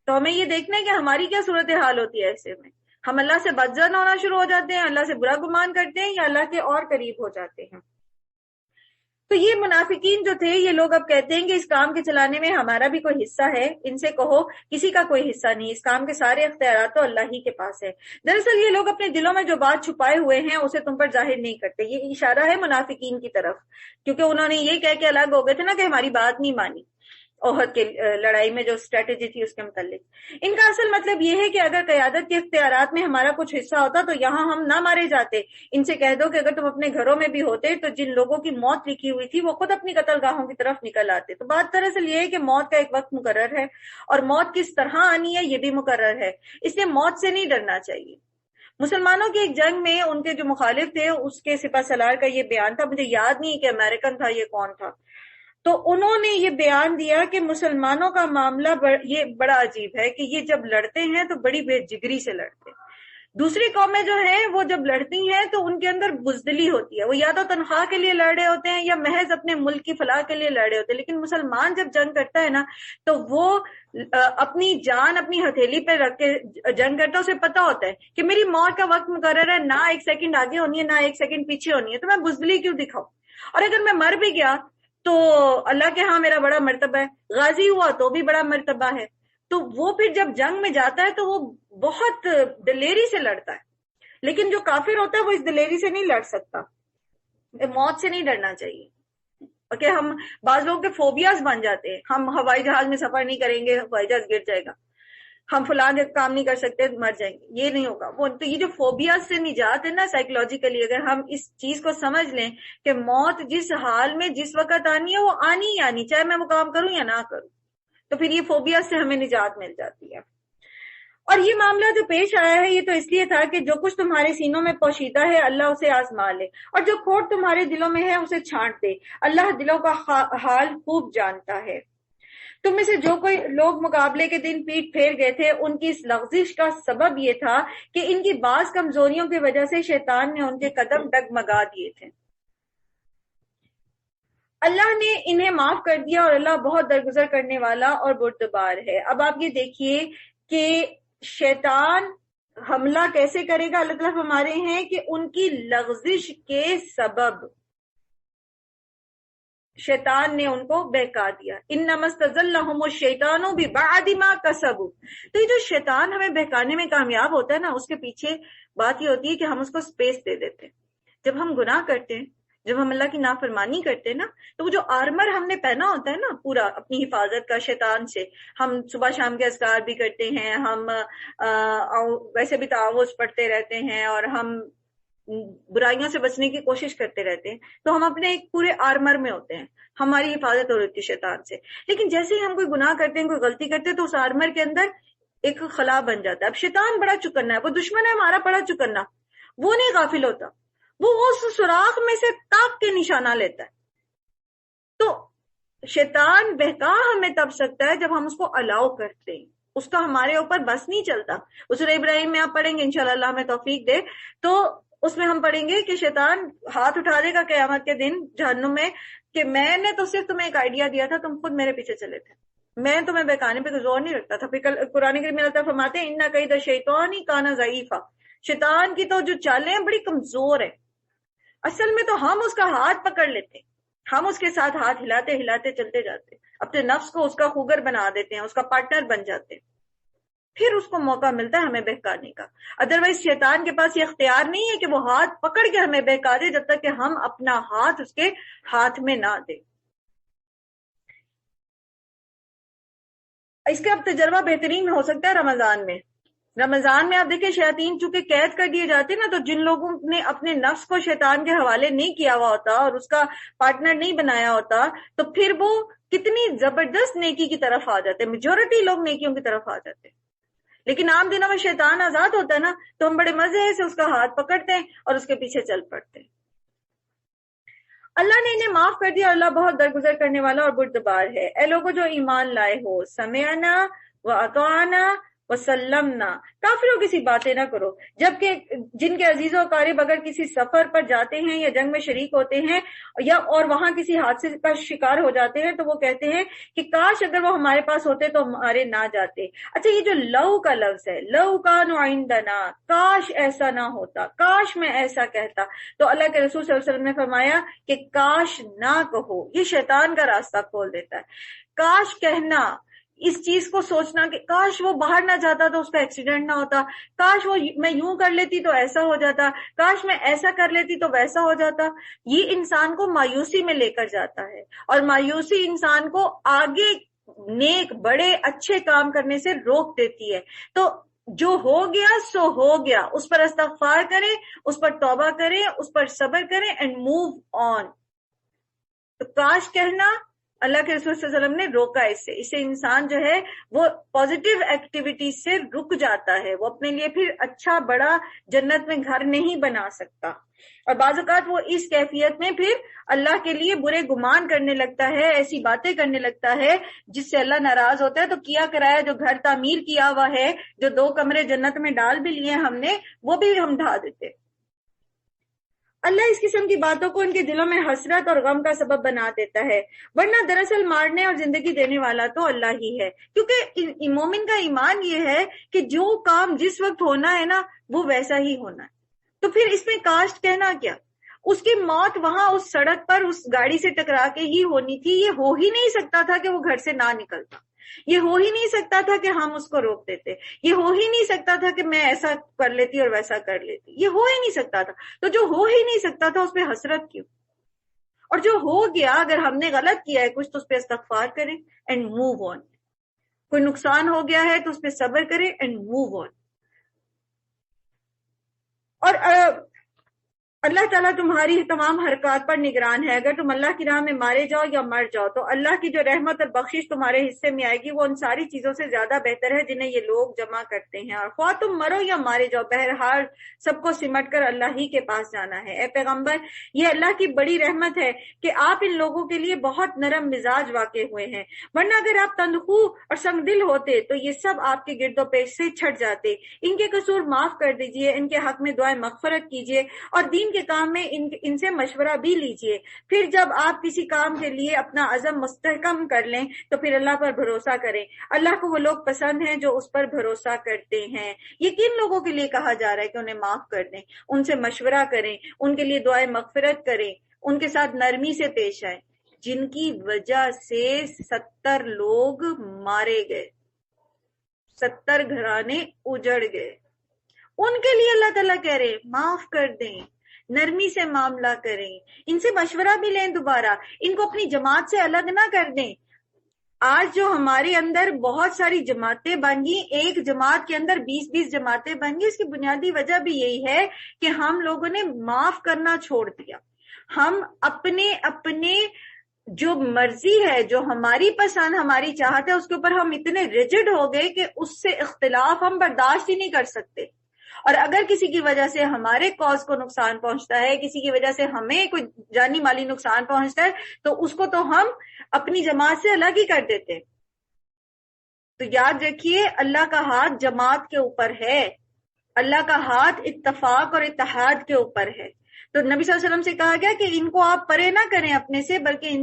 تو ہمیں یہ دیکھنا ہے کہ ہماری کیا صورتحال ہوتی ہے ایسے میں. ہم اللہ سے بدظن ہونا شروع ہو جاتے ہیں, اللہ سے برا گمان کرتے ہیں, یا اللہ کے اور قریب ہو جاتے ہیں. تو یہ منافقین جو تھے یہ لوگ اب کہتے ہیں کہ اس کام کے چلانے میں ہمارا بھی کوئی حصہ ہے. ان سے کہو کسی کا کوئی حصہ نہیں, اس کام کے سارے اختیارات تو اللہ ہی کے پاس ہے. دراصل یہ لوگ اپنے دلوں میں جو بات چھپائے ہوئے ہیں اسے تم پر ظاہر نہیں کرتے. یہ اشارہ ہے منافقین کی طرف, کیونکہ انہوں نے یہ کہہ کے الگ ہو گئے تھے نا کہ ہماری بات نہیں مانی احد کے لڑائی میں جو اسٹریٹجی تھی اس کے متعلق. ان کا اصل مطلب یہ ہے کہ اگر قیادت کے اختیارات میں ہمارا کچھ حصہ ہوتا تو یہاں ہم نہ مارے جاتے. ان سے کہہ دو کہ اگر تم اپنے گھروں میں بھی ہوتے تو جن لوگوں کی موت لکھی ہوئی تھی وہ خود اپنی قتل گاہوں کی طرف نکل آتے. تو بات دراصل یہ ہے کہ موت کا ایک وقت مقرر ہے اور موت کس طرح آنی ہے یہ بھی مقرر ہے, اس لیے موت سے نہیں ڈرنا چاہیے. مسلمانوں کی ایک جنگ میں ان کے جو مخالف تھے اس کے سپہ سالار کا یہ بیان تھا, مجھے یاد نہیں کہ امریکن تھا یہ کون تھا, تو انہوں نے یہ بیان دیا کہ مسلمانوں کا معاملہ یہ بڑا عجیب ہے کہ یہ جب لڑتے ہیں تو بڑی بے جگری سے لڑتے ہیں. دوسری قومیں جو ہیں وہ جب لڑتی ہیں تو ان کے اندر بزدلی ہوتی ہے, وہ یا تو تنخواہ کے لیے لڑ رہے ہوتے ہیں یا محض اپنے ملک کی فلاح کے لیے لڑ رہے ہوتے ہیں. لیکن مسلمان جب جنگ کرتا ہے نا تو وہ اپنی جان اپنی ہتھیلی پہ رکھ کے جنگ کرتا ہے. اسے پتا ہوتا ہے کہ میری موت کا وقت مقرر ہے, نہ ایک سیکنڈ آگے ہونی ہے نہ ایک سیکنڈ پیچھے ہونی ہے, تو میں بزدلی کیوں دکھاؤں. اور اگر میں مر بھی گیا تو اللہ کے ہاں میرا بڑا مرتبہ ہے, غازی ہوا تو بھی بڑا مرتبہ ہے. تو وہ پھر جب جنگ میں جاتا ہے تو وہ بہت دلیری سے لڑتا ہے. لیکن جو کافر ہوتا ہے وہ اس دلیری سے نہیں لڑ سکتا. موت سے نہیں ڈرنا چاہیے. کہ ہم بعض لوگوں کے فوبیاز بن جاتے ہیں, ہم ہوائی جہاز میں سفر نہیں کریں گے, ہوائی جہاز گر جائے گا, ہم فلاں کام نہیں کر سکتے مر جائیں گے, یہ نہیں ہوگا. وہ تو یہ جو فوبیاز سے نجات ہے نا سائیکولوجیکلی, اگر ہم اس چیز کو سمجھ لیں کہ موت جس حال میں جس وقت آنی ہے وہ آنی ہی آنی, چاہے میں وہ کام کروں یا نہ کروں, تو پھر یہ فوبیاز سے ہمیں نجات مل جاتی ہے. اور یہ معاملہ جو پیش آیا ہے یہ تو اس لیے تھا کہ جو کچھ تمہارے سینوں میں پوشیدہ ہے اللہ اسے آزما لے, اور جو کھوٹ تمہارے دلوں میں ہے اسے چھانٹ دے. اللہ دلوں کا حال خوب جانتا ہے. تم میں سے جو کوئی لوگ مقابلے کے دن پیٹ پھیر گئے تھے ان کی اس لغزش کا سبب یہ تھا کہ ان کی بعض کمزوریوں کی وجہ سے شیطان نے ان کے قدم ڈگمگا دیے تھے۔ اللہ نے انہیں معاف کر دیا اور اللہ بہت درگزر کرنے والا اور بردبار ہے۔ اب آپ یہ دیکھیے کہ شیطان حملہ کیسے کرے گا۔ اللہ تعالیٰ ہمارے ہیں کہ ان کی لغزش کے سبب شیطان نے ان کو بہکا دیا۔ انما استزلهم الشیطان ببعد ما کسبوا۔ تو یہ جو شیطان ہمیں بہکانے میں کامیاب ہوتا ہے نا، اس کے پیچھے بات یہ ہوتی ہے کہ ہم اس کو سپیس دے دیتے ہیں۔ جب ہم گناہ کرتے ہیں، جب ہم اللہ کی نافرمانی کرتے ہیں نا، تو وہ جو آرمر ہم نے پہنا ہوتا ہے نا پورا اپنی حفاظت کا شیطان سے، ہم صبح شام کے اذکار بھی کرتے ہیں، ہم ویسے بھی تعاوذ پڑھتے رہتے ہیں اور ہم برائیوں سے بچنے کی کوشش کرتے رہتے ہیں، تو ہم اپنے ایک پورے آرمر میں ہوتے ہیں، ہماری حفاظت ہو رہی ہے شیطان سے۔ لیکن جیسے ہی ہم کوئی گناہ کرتے ہیں، کوئی غلطی کرتے ہیں، تو اس آرمر کے اندر ایک خلا بن جاتا ہے۔ اب شیطان بڑا چکنا ہے، وہ دشمن ہے ہمارا بڑا چکنا، وہ نہیں غافل ہوتا، وہ اس سوراخ میں سے تاک کے نشانہ لیتا ہے۔ تو شیطان بہکا ہمیں تب سکتا ہے جب ہم اس کو الاؤ کرتے ہیں، اس کا ہمارے اوپر بس نہیں چلتا۔ سورہ ابراہیم میں آپ پڑھیں گے انشاءاللہ، اللہ ہمیں توفیق دے، تو اس میں ہم پڑھیں گے کہ شیطان ہاتھ اٹھا دے گا قیامت کے دن جہنم میں کہ میں نے تو صرف تمہیں ایک آئیڈیا دیا تھا، تم خود میرے پیچھے چلے تھے، میں تمہیں بہکانے پہ زور نہیں رکھتا تھا۔ پھر قرآن کریم میں اللہ تعالیٰ فرماتے ہیں ان کید الشیطان کان ضعیفا، شیطان کی تو جو چالیں ہیں بڑی کمزور ہے۔ اصل میں تو ہم اس کا ہاتھ پکڑ لیتے، ہم اس کے ساتھ ہاتھ ہلاتے ہلاتے چلتے جاتے، اپنے نفس کو اس کا خوگر بنا دیتے ہیں، اس کا پارٹنر بن جاتے ہیں، پھر اس کو موقع ملتا ہے ہمیں بہکانے کا۔ ادروائز شیطان کے پاس یہ اختیار نہیں ہے کہ وہ ہاتھ پکڑ کے ہمیں بہکا دے جب تک کہ ہم اپنا ہاتھ اس کے ہاتھ میں نہ دیں۔ اس کا اب تجربہ بہترین ہو سکتا ہے رمضان میں۔ رمضان میں آپ دیکھیں شیاطین چونکہ قید کر دیے جاتے ہیں نا، تو جن لوگوں نے اپنے نفس کو شیطان کے حوالے نہیں کیا ہوا ہوتا اور اس کا پارٹنر نہیں بنایا ہوتا، تو پھر وہ کتنی زبردست نیکی کی طرف آ جاتے ہیں، میجورٹی لوگ نیکیوں کی طرف آ جاتے ہیں۔ لیکن عام دنوں میں شیطان آزاد ہوتا ہے نا، تو ہم بڑے مزے سے اس کا ہاتھ پکڑتے ہیں اور اس کے پیچھے چل پڑتے ہیں۔ اللہ نے انہیں معاف کر دیا، اللہ بہت درگزر کرنے والا اور بردبار ہے۔ اے لوگوں جو ایمان لائے ہو، سمعنا واطعنا وسلمنا، کافروں کی سی باتیں نہ کرو، جبکہ جن کے عزیز و اقارب اگر کسی سفر پر جاتے ہیں یا جنگ میں شریک ہوتے ہیں یا اور وہاں کسی حادثے کا شکار ہو جاتے ہیں، تو وہ کہتے ہیں کہ کاش اگر وہ ہمارے پاس ہوتے تو ہمارے نہ جاتے۔ اچھا، یہ جو لو کا لفظ ہے، لو کانوا عندنا، کاش ایسا نہ ہوتا، کاش میں ایسا کہتا، تو اللہ کے رسول صلی اللہ علیہ وسلم نے فرمایا کہ کاش نہ کہو، یہ شیطان کا راستہ کھول دیتا ہے۔ کاش کہنا، اس چیز کو سوچنا کہ کاش وہ باہر نہ جاتا تو اس کا ایکسیڈنٹ نہ ہوتا، کاش وہ میں یوں کر لیتی تو ایسا ہو جاتا، کاش میں ایسا کر لیتی تو ویسا ہو جاتا، یہ انسان کو مایوسی میں لے کر جاتا ہے، اور مایوسی انسان کو آگے نیک بڑے اچھے کام کرنے سے روک دیتی ہے۔ تو جو ہو گیا سو ہو گیا، اس پر استغفار کریں، اس پر توبہ کریں، اس پر صبر کریں اینڈ موو آن۔ تو کاش کہنا اللہ کے رسول صلی اللہ علیہ وسلم نے روکا، اس سے انسان جو ہے وہ پازیٹیو ایکٹیویٹی سے رک جاتا ہے، وہ اپنے لیے پھر اچھا بڑا جنت میں گھر نہیں بنا سکتا، اور بعض اوقات وہ اس کیفیت میں پھر اللہ کے لیے برے گمان کرنے لگتا ہے، ایسی باتیں کرنے لگتا ہے جس سے اللہ ناراض ہوتا ہے۔ تو کیا کرایا، جو گھر تعمیر کیا ہوا ہے، جو 2 کمرے جنت میں ڈال بھی لیے ہم نے، وہ بھی ہم ڈھا دیتے۔ اللہ اس قسم کی باتوں کو ان کے دلوں میں حسرت اور غم کا سبب بنا دیتا ہے، ورنہ دراصل مارنے اور زندگی دینے والا تو اللہ ہی ہے، کیونکہ مومن کا ایمان یہ ہے کہ جو کام جس وقت ہونا ہے نا وہ ویسا ہی ہونا ہے۔ تو پھر اس میں کاشت کہنا کیا، اس کی موت وہاں اس سڑک پر اس گاڑی سے ٹکرا کے ہی ہونی تھی، یہ ہو ہی نہیں سکتا تھا کہ وہ گھر سے نہ نکلتا، یہ ہو ہی نہیں سکتا تھا کہ ہم اس کو روک دیتے، یہ ہو ہی نہیں سکتا تھا کہ میں ایسا کر لیتی اور ویسا کر لیتی، یہ ہو ہی نہیں سکتا تھا۔ تو جو ہو ہی نہیں سکتا تھا اس پہ حسرت کیوں، اور جو ہو گیا اگر ہم نے غلط کیا ہے کچھ تو اس پہ استغفار کریں اینڈ موو آن، کوئی نقصان ہو گیا ہے تو اس پہ صبر کریں اینڈ موو آن۔ اور اللہ تعالیٰ تمہاری تمام حرکات پر نگران ہے. اگر تم اللہ کی راہ میں مارے جاؤ یا مر جاؤ تو اللہ کی جو رحمت اور بخشش تمہارے حصے میں آئے گی وہ ان ساری چیزوں سے زیادہ بہتر ہے جنہیں یہ لوگ جمع کرتے ہیں. اور خواہ تم مرو یا مارے جاؤ بہرحال سب کو سمٹ کر اللہ ہی کے پاس جانا ہے. اے پیغمبر یہ اللہ کی بڑی رحمت ہے کہ آپ ان لوگوں کے لیے بہت نرم مزاج واقع ہوئے ہیں، ورنہ اگر آپ تندخو اور سنگ دل ہوتے تو یہ سب آپ کے گرد و پیش سے چھٹ جاتے. ان کے قصور معاف کر دیجئے، ان کے حق میں دعائیں مغفرت کیجئے اور دین کے کام میں ان سے مشورہ بھی لیجئے. پھر جب آپ کسی کام کے لیے اپنا عزم مستحکم کر لیں تو پھر اللہ پر بھروسہ کریں. اللہ کو وہ لوگ پسند ہیں جو اس پر بھروسہ کرتے ہیں. یہ کن لوگوں کے لیے کہا جا رہا ہے کہ انہیں معاف کر دیں، ان سے مشورہ کریں، ان کے لیے دعائیں مغفرت کریں، ان کے ساتھ نرمی سے پیش آئیں، جن کی وجہ سے 70 لوگ مارے گئے، 70 گھرانے اجڑ گئے. ان کے لیے اللہ تعالیٰ کہہ رہے معاف کر دیں، نرمی سے معاملہ کریں، ان سے مشورہ بھی لیں، دوبارہ ان کو اپنی جماعت سے الگ نہ کر دیں. آج جو ہمارے اندر بہت ساری جماعتیں بن گئی، ایک جماعت کے اندر 20 جماعتیں بن گئی، اس کی بنیادی وجہ بھی یہی ہے کہ ہم لوگوں نے معاف کرنا چھوڑ دیا. ہم اپنے جو مرضی ہے، جو ہماری پسند ہماری چاہت ہے، اس کے اوپر ہم اتنے ریجڈ ہو گئے کہ اس سے اختلاف ہم برداشت ہی نہیں کر سکتے. اور اگر کسی کی وجہ سے ہمارے کاز کو نقصان پہنچتا ہے، کسی کی وجہ سے ہمیں کوئی جانی مالی نقصان پہنچتا ہے تو اس کو تو ہم اپنی جماعت سے الگ ہی کر دیتے ہیں. تو یاد رکھیے اللہ کا ہاتھ جماعت کے اوپر ہے، اللہ کا ہاتھ اتفاق اور اتحاد کے اوپر ہے. تو نبی صلی اللہ علیہ وسلم سے کہا گیا کہ ان کو آپ پرے نہ کریں اپنے سے، بلکہ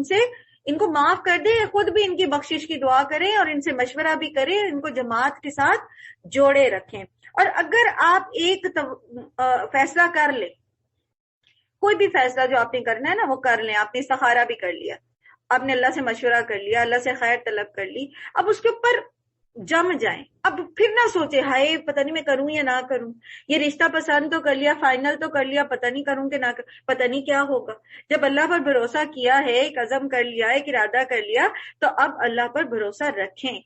ان کو معاف کر دیں، خود بھی ان کی بخشش کی دعا کریں اور ان سے مشورہ بھی کریں، ان کو جماعت کے ساتھ جوڑے رکھیں. اور اگر آپ ایک فیصلہ کر لیں، کوئی بھی فیصلہ جو آپ نے کرنا ہے نا وہ کر لیں، آپ نے استخارہ بھی کر لیا، آپ نے اللہ سے مشورہ کر لیا، اللہ سے خیر طلب کر لی، اب اس کے اوپر جم جائیں. اب پھر نہ سوچے ہائے پتہ نہیں میں کروں یا نہ کروں، یہ رشتہ پسند تو کر لیا، فائنل تو کر لیا، پتہ نہیں کروں کہ نہ پتہ نہیں کیا ہوگا. جب اللہ پر بھروسہ کیا ہے، ایک عزم کر لیا، ایک ارادہ کر لیا، تو اب اللہ پر بھروسہ رکھیں.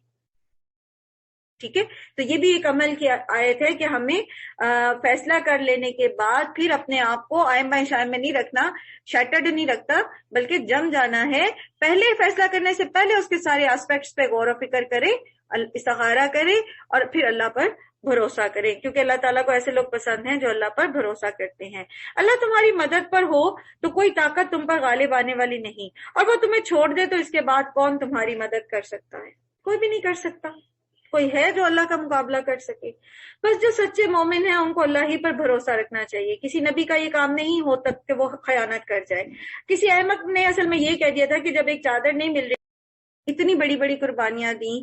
ٹھیک ہے، تو یہ بھی ایک عمل کی آیت ہے کہ ہمیں فیصلہ کر لینے کے بعد پھر اپنے آپ کو آئم بائیں شائم میں نہیں رکھنا، شیٹرڈ نہیں رکھتا، بلکہ جم جانا ہے. پہلے فیصلہ کرنے سے پہلے اس کے سارے آسپیکٹس پہ غور و فکر کریں، استخارہ کریں اور پھر اللہ پر بھروسہ کریں، کیونکہ اللہ تعالیٰ کو ایسے لوگ پسند ہیں جو اللہ پر بھروسہ کرتے ہیں. اللہ تمہاری مدد پر ہو تو کوئی طاقت تم پر غالب آنے والی نہیں، اور وہ تمہیں چھوڑ دے تو اس کے بعد کون تمہاری مدد کر سکتا ہے؟ کوئی بھی نہیں کر سکتا. کوئی ہے جو اللہ کا مقابلہ کر سکے؟ بس جو سچے مومن ہیں ان کو اللہ ہی پر بھروسہ رکھنا چاہیے. کسی نبی کا یہ کام نہیں ہوتا کہ وہ خیانت کر جائے. کسی احمق نے اصل میں یہ کہہ دیا تھا کہ جب ایک چادر نہیں مل رہی، اتنی بڑی بڑی قربانیاں دیں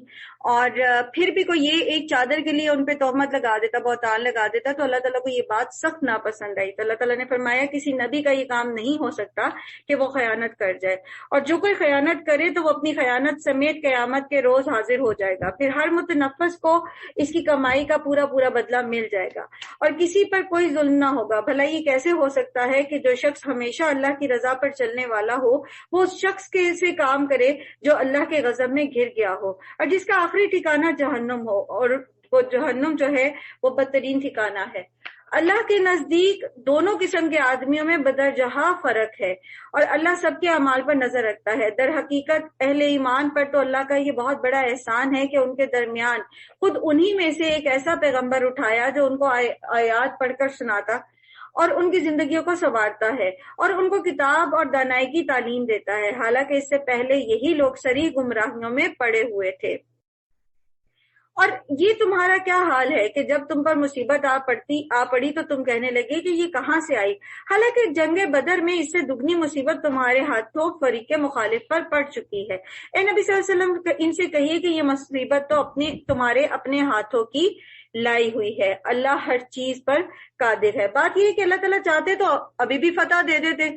اور پھر بھی کوئی یہ ایک چادر کے لیے ان پہ تہمت لگا دیتا، بہتان لگا دیتا، تو اللہ تعالیٰ کو یہ بات سخت ناپسند آئی. تو اللہ تعالیٰ نے فرمایا کسی نبی کا یہ کام نہیں ہو سکتا کہ وہ خیانت کر جائے، اور جو کوئی خیانت کرے تو وہ اپنی خیانت سمیت قیامت کے روز حاضر ہو جائے گا. پھر ہر متنفس کو اس کی کمائی کا پورا پورا بدلہ مل جائے گا اور کسی پر کوئی ظلم نہ ہوگا. بھلا یہ کیسے ہو سکتا ہے کہ جو شخص ہمیشہ اللہ کی رضا پر چلنے والا ہو وہ اس شخص کے سے کام کرے جو اللہ کے غضب میں گر گیا ہو اور جس کا آخری ٹھکانہ جہنم ہو، اور وہ جہنم جو ہے وہ بدترین ٹھکانہ ہے. اللہ کے نزدیک دونوں قسم کے آدمیوں میں بدرجہ فرق ہے اور اللہ سب کے اعمال پر نظر رکھتا ہے. در حقیقت اہل ایمان پر تو اللہ کا یہ بہت بڑا احسان ہے کہ ان کے درمیان خود انہی میں سے ایک ایسا پیغمبر اٹھایا جو ان کو آیات پڑھ کر سناتا اور ان کی زندگیوں کو سنوارتا ہے اور ان کو کتاب اور دانائی کی تعلیم دیتا ہے، حالانکہ اس سے پہلے یہی لوگ سری گمراہیوں میں پڑے ہوئے تھے. اور یہ تمہارا کیا حال ہے کہ جب تم پر مصیبت آ پڑی تو تم کہنے لگے کہ یہ کہاں سے آئی، حالانکہ جنگ بدر میں اس سے دگنی مصیبت تمہارے ہاتھوں فریق مخالف پر پڑ چکی ہے. اے نبی صلی اللہ علیہ وسلم ان سے کہیے کہ یہ مصیبت تو تمہارے اپنے ہاتھوں کی لائی ہوئی ہے، اللہ ہر چیز پر قادر ہے. بات یہ ہے کہ اللہ تعالیٰ چاہتے تو ابھی بھی فتح دے دیتے،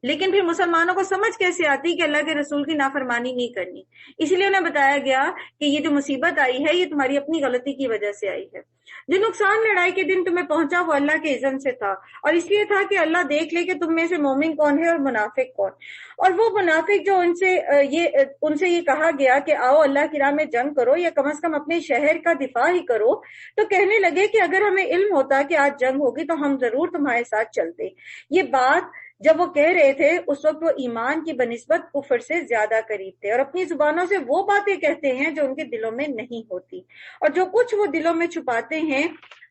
لیکن پھر مسلمانوں کو سمجھ کیسے آتی کہ اللہ کے رسول کی نافرمانی نہیں کرنی؟ اسی لیے انہیں بتایا گیا کہ یہ جو مصیبت آئی ہے یہ تمہاری اپنی غلطی کی وجہ سے آئی ہے. جو نقصان لڑائی کے دن تمہیں پہنچا وہ اللہ کے اذن سے تھا، اور اس لیے تھا کہ اللہ دیکھ لے کہ تم میں سے مومن کون ہے اور منافق کون. اور وہ منافق جو ان سے یہ کہا گیا کہ آؤ اللہ کی راہ میں جنگ کرو یا کم از کم اپنے شہر کا دفاع ہی کرو، تو کہنے لگے کہ اگر ہمیں علم ہوتا کہ آج جنگ ہوگی تو ہم ضرور تمہارے ساتھ چلتے. یہ بات جب وہ کہہ رہے تھے اس وقت وہ ایمان کی بنسبت کفر سے زیادہ قریب تھے، اور اپنی زبانوں سے وہ باتیں کہتے ہیں جو ان کے دلوں میں نہیں ہوتی، اور جو کچھ وہ دلوں میں چھپاتے ہیں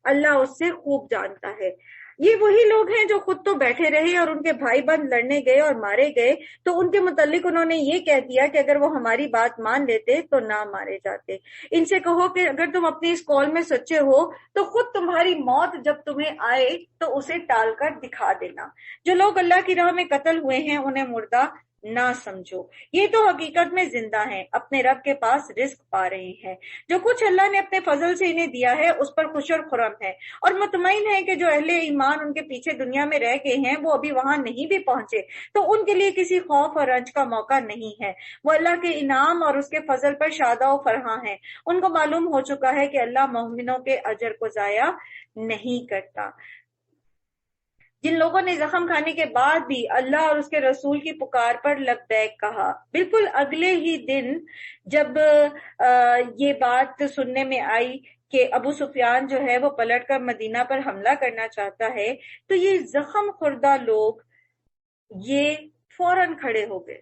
اللہ اس سے خوب جانتا ہے. یہ وہی لوگ ہیں جو خود تو بیٹھے رہے اور ان کے بھائی بند لڑنے گئے اور مارے گئے، تو ان کے متعلق انہوں نے یہ کہہ دیا کہ اگر وہ ہماری بات مان لیتے تو نہ مارے جاتے. ان سے کہو کہ اگر تم اپنی اس قول میں سچے ہو تو خود تمہاری موت جب تمہیں آئے تو اسے ٹال کر دکھا دینا. جو لوگ اللہ کی راہ میں قتل ہوئے ہیں انہیں مردہ نہ سمجھو، یہ تو حقیقت میں زندہ ہیں، اپنے رب کے پاس رزق پا رہے ہیں. جو کچھ اللہ نے اپنے فضل سے انہیں دیا ہے اس پر خوش اور خرم ہے، اور مطمئن ہے کہ جو اہل ایمان ان کے پیچھے دنیا میں رہ گئے ہیں وہ ابھی وہاں نہیں بھی پہنچے تو ان کے لیے کسی خوف اور رنج کا موقع نہیں ہے. وہ اللہ کے انعام اور اس کے فضل پر شادہ و فرحاں ہیں. ان کو معلوم ہو چکا ہے کہ اللہ مومنوں کے اجر کو ضائع نہیں کرتا. جن لوگوں نے زخم کھانے کے بعد بھی اللہ اور اس کے رسول کی پکار پر لبیک کہا، بالکل اگلے ہی دن جب یہ بات سننے میں آئی کہ ابو سفیان جو ہے وہ پلٹ کر مدینہ پر حملہ کرنا چاہتا ہے، تو یہ زخم خوردہ لوگ یہ فوراً کھڑے ہو گئے.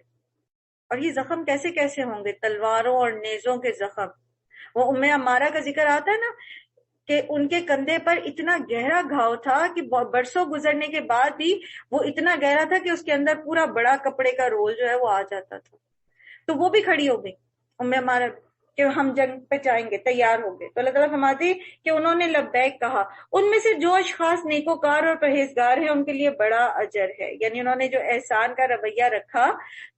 اور یہ زخم کیسے کیسے ہوں گے؟ تلواروں اور نیزوں کے زخم. وہ ام عمارہ کا ذکر آتا ہے نا کہ ان کے کندھے پر اتنا گہرا گھاؤ تھا کہ برسوں گزرنے کے بعد بھی وہ اتنا گہرا تھا کہ اس کے اندر پورا بڑا کپڑے کا رول جو ہے وہ آ جاتا تھا. تو وہ بھی کھڑی ہو گئی ام عمارہ کہ ہم جنگ پہ جائیں گے، تیار ہو گئے. تو اللہ تعالیٰ فرماتے ہیں کہ انہوں نے لبیک کہا. ان میں سے جو اشخاص نیکوکار اور پرہیزگار ہیں ان کے لیے بڑا اجر ہے، یعنی انہوں نے جو احسان کا رویہ رکھا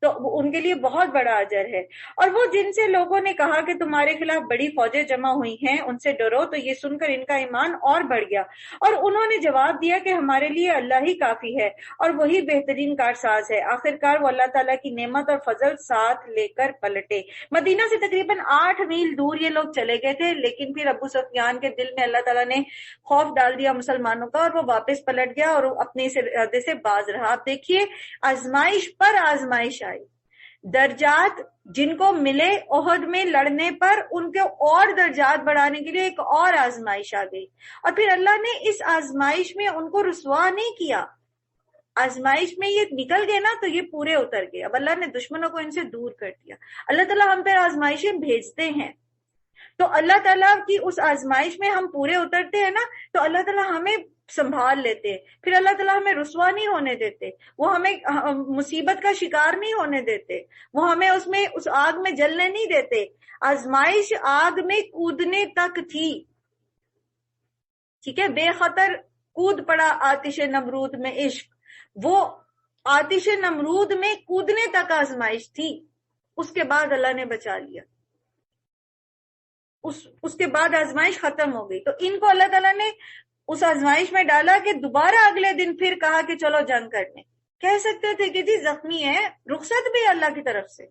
تو ان کے لیے بہت بڑا اجر ہے. اور وہ جن سے لوگوں نے کہا کہ تمہارے خلاف بڑی فوجیں جمع ہوئی ہیں ان سے ڈرو، تو یہ سن کر ان کا ایمان اور بڑھ گیا، اور انہوں نے جواب دیا کہ ہمارے لیے اللہ ہی کافی ہے اور وہی بہترین کارساز ہے. آخرکار وہ اللہ تعالیٰ کی نعمت اور فضل ساتھ لے کر پلٹے. مدینہ سے تقریباً 8 میل دور یہ لوگ چلے گئے تھے، لیکن پھر ابو سفیان کے دل میں اللہ تعالیٰ نے خوف ڈال دیا مسلمانوں کا، اور وہ واپس پلٹ گیا اور اپنے اس ارادے سے باز رہا. آپ دیکھیے آزمائش پر آزمائش آئی. درجات جن کو ملے احد میں لڑنے پر، ان کے اور درجات بڑھانے کے لیے ایک اور آزمائش آ گئی، اور پھر اللہ نے اس آزمائش میں ان کو رسوا نہیں کیا. آزمائش میں یہ نکل گئے نا تو یہ پورے اتر گئے. اب اللہ نے دشمنوں کو ان سے دور کر دیا. اللہ تعالیٰ ہم پر آزمائشیں بھیجتے ہیں تو اللہ تعالیٰ کی اس آزمائش میں ہم پورے اترتے ہیں نا تو اللہ تعالیٰ ہمیں سنبھال لیتے ہیں. پھر اللہ تعالیٰ ہمیں رسوا نہیں ہونے دیتے، وہ ہمیں مصیبت کا شکار نہیں ہونے دیتے، وہ ہمیں اس آگ میں جلنے نہیں دیتے. آزمائش آگ میں کودنے تک تھی، ٹھیک ہے، بے خطر کود پڑا آتش نمرود میں عشق. وہ آتش نمرود میں کودنے تک آزمائش تھی، اس کے بعد اللہ نے بچا لیا. اس کے بعد آزمائش ختم ہو گئی. تو ان کو اللہ تعالیٰ نے اس آزمائش میں ڈالا کہ دوبارہ اگلے دن پھر کہا کہ چلو جنگ کرنے. کہہ سکتے تھے کہ جی زخمی ہے، رخصت بھی اللہ کی طرف سے،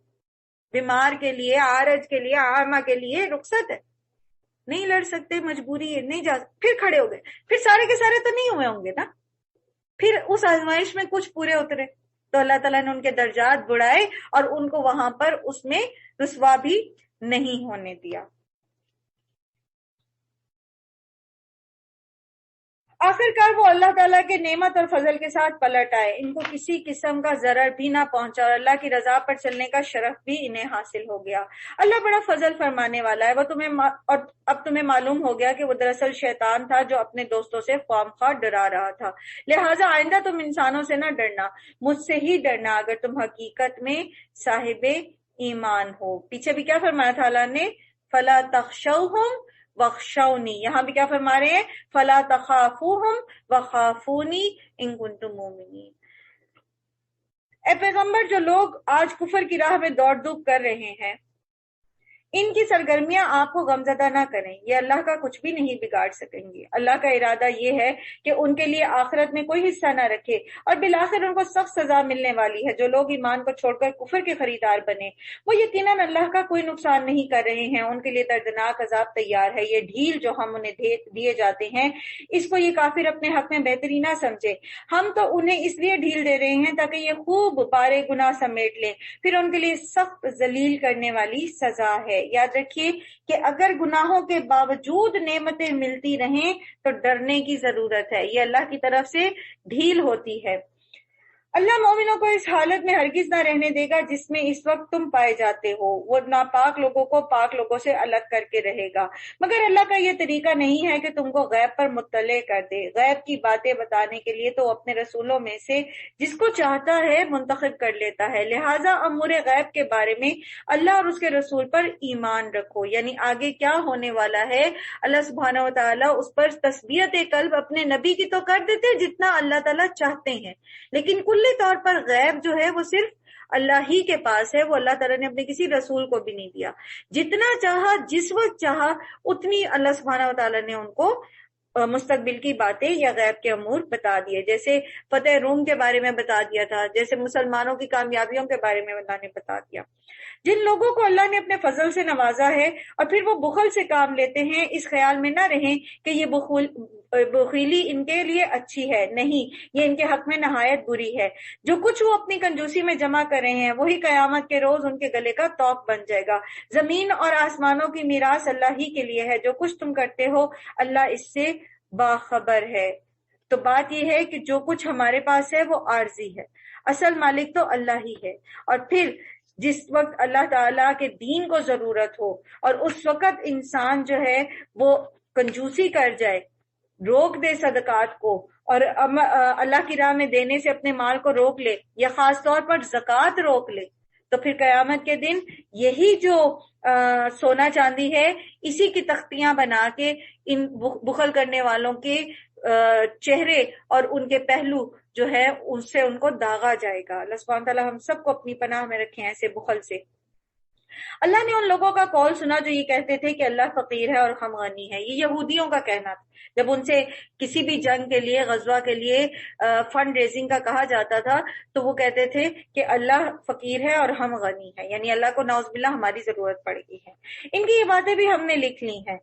بیمار کے لیے، عارج کے لیے، عامہ کے لیے رخصت ہے، نہیں لڑ سکتے، مجبوری ہے، نہیں جا سکتے. پھر کھڑے ہو گئے. پھر سارے کے سارے تو نہیں ہوئے ہوں گے نا، پھر اس آزمائش میں کچھ پورے اترے تو اللہ تعالیٰ نے ان کے درجات بڑھائے اور ان کو وہاں پر اس میں رسوا بھی نہیں ہونے دیا. آخرکار وہ اللہ تعالیٰ کے نعمت اور فضل کے ساتھ پلٹ آئے، ان کو کسی قسم کا ضرر بھی نہ پہنچا، اور اللہ کی رضا پر چلنے کا شرف بھی انہیں حاصل ہو گیا. اللہ بڑا فضل فرمانے والا ہے. اور اب تمہیں معلوم ہو گیا کہ وہ دراصل شیطان تھا جو اپنے دوستوں سے خواہ ڈرا رہا تھا. لہٰذا آئندہ تم انسانوں سے نہ ڈرنا، مجھ سے ہی ڈرنا اگر تم حقیقت میں صاحب ایمان ہو. پیچھے بھی کیا فرمایا تھا اللہ نے؟ فلا تخشوہم وخشونی. یہاں بھی کیا فرما رہے ہیں؟ فلا تخافوہم وخافونی ان کنتم مومنین. اے پیغمبر، جو لوگ آج کفر کی راہ میں دوڑ دھوپ کر رہے ہیں ان کی سرگرمیاں آپ کو غمزدہ نہ کریں، یہ اللہ کا کچھ بھی نہیں بگاڑ سکیں گی۔ اللہ کا ارادہ یہ ہے کہ ان کے لیے آخرت میں کوئی حصہ نہ رکھے، اور بالآخر ان کو سخت سزا ملنے والی ہے۔ جو لوگ ایمان کو چھوڑ کر کفر کے خریدار بنے، وہ یقیناً اللہ کا کوئی نقصان نہیں کر رہے ہیں، ان کے لیے دردناک عذاب تیار ہے۔ یہ ڈھیل جو ہم انہیں دیے جاتے ہیں، اس کو یہ کافر اپنے حق میں بہتری نہ سمجھے۔ ہم تو انہیں اس لیے ڈھیل دے رہے ہیں تاکہ یہ خوب بارے گناہ سمیٹ لیں، پھر ان کے لیے سخت ذلیل کرنے والی سزا ہے۔ یاد رکھیے کہ اگر گناہوں کے باوجود نعمتیں ملتی رہیں تو ڈرنے کی ضرورت ہے، یہ اللہ کی طرف سے ڈھیل ہوتی ہے۔ اللہ مومنوں کو اس حالت میں ہرگز نہ رہنے دے گا جس میں اس وقت تم پائے جاتے ہو، وہ ناپاک لوگوں کو پاک لوگوں سے الگ کر کے رہے گا، مگر اللہ کا یہ طریقہ نہیں ہے کہ تم کو غیب پر مطلع کر دے۔ غیب کی باتیں بتانے کے لیے تو اپنے رسولوں میں سے جس کو چاہتا ہے منتخب کر لیتا ہے، لہٰذا امور غیب کے بارے میں اللہ اور اس کے رسول پر ایمان رکھو، یعنی آگے کیا ہونے والا ہے اللہ سبحانہ وتعالیٰ اس پر تثبیت قلب اپنے نبی کی تو کر دیتے جتنا اللہ تعالیٰ چاہتے ہیں، لیکن کل طور پر غیب جو ہے وہ صرف اللہ ہی کے پاس ہے، وہ اللہ تعالیٰ نے اپنے کسی رسول کو بھی نہیں دیا۔ جتنا چاہا جس وقت چاہا اتنی اللہ سبحانہ وتعالیٰ نے ان کو مستقبل کی باتیں یا غیب کے امور بتا دیے، جیسے فتح روم کے بارے میں بتا دیا تھا، جیسے مسلمانوں کی کامیابیوں کے بارے میں اللہ نے بتا دیا۔ جن لوگوں کو اللہ نے اپنے فضل سے نوازا ہے اور پھر وہ بخل سے کام لیتے ہیں، اس خیال میں نہ رہیں کہ یہ بخیلی ان کے لیے اچھی ہے، نہیں، یہ ان کے حق میں نہایت بری ہے۔ جو کچھ وہ اپنی کنجوسی میں جمع کر رہے ہیں وہی قیامت کے روز ان کے گلے کا توق بن جائے گا۔ زمین اور آسمانوں کی میراث اللہ ہی کے لیے ہے، جو کچھ تم کرتے ہو اللہ اس سے باخبر ہے۔ تو بات یہ ہے کہ جو کچھ ہمارے پاس ہے وہ عارضی ہے، اصل مالک تو اللہ ہی ہے۔ اور پھر جس وقت اللہ تعالیٰ کے دین کو ضرورت ہو اور اس وقت انسان جو ہے وہ کنجوسی کر جائے، روک دے صدقات کو اور اللہ کی راہ میں دینے سے اپنے مال کو روک لے، یا خاص طور پر زکوٰۃ روک لے، تو پھر قیامت کے دن یہی جو سونا چاندی ہے اسی کی تختیاں بنا کے ان بخل کرنے والوں کے چہرے اور ان کے پہلو جو ہے اس سے ان کو داغا جائے گا۔ اللہ سبحانہ تعالیٰ ہم سب کو اپنی پناہ میں رکھیں ایسے بخل سے۔ اللہ نے ان لوگوں کا قول سنا جو یہ کہتے تھے کہ اللہ فقیر ہے اور ہم غنی ہے، یہ یہودیوں کا کہنا تھا۔ جب ان سے کسی بھی جنگ کے لیے، غزوہ کے لیے فنڈ ریزنگ کا کہا جاتا تھا تو وہ کہتے تھے کہ اللہ فقیر ہے اور ہم غنی ہے، یعنی اللہ کو نعوذ باللہ ہماری ضرورت پڑ گئی ہے۔ ان کی یہ باتیں بھی ہم نے لکھ لی ہیں،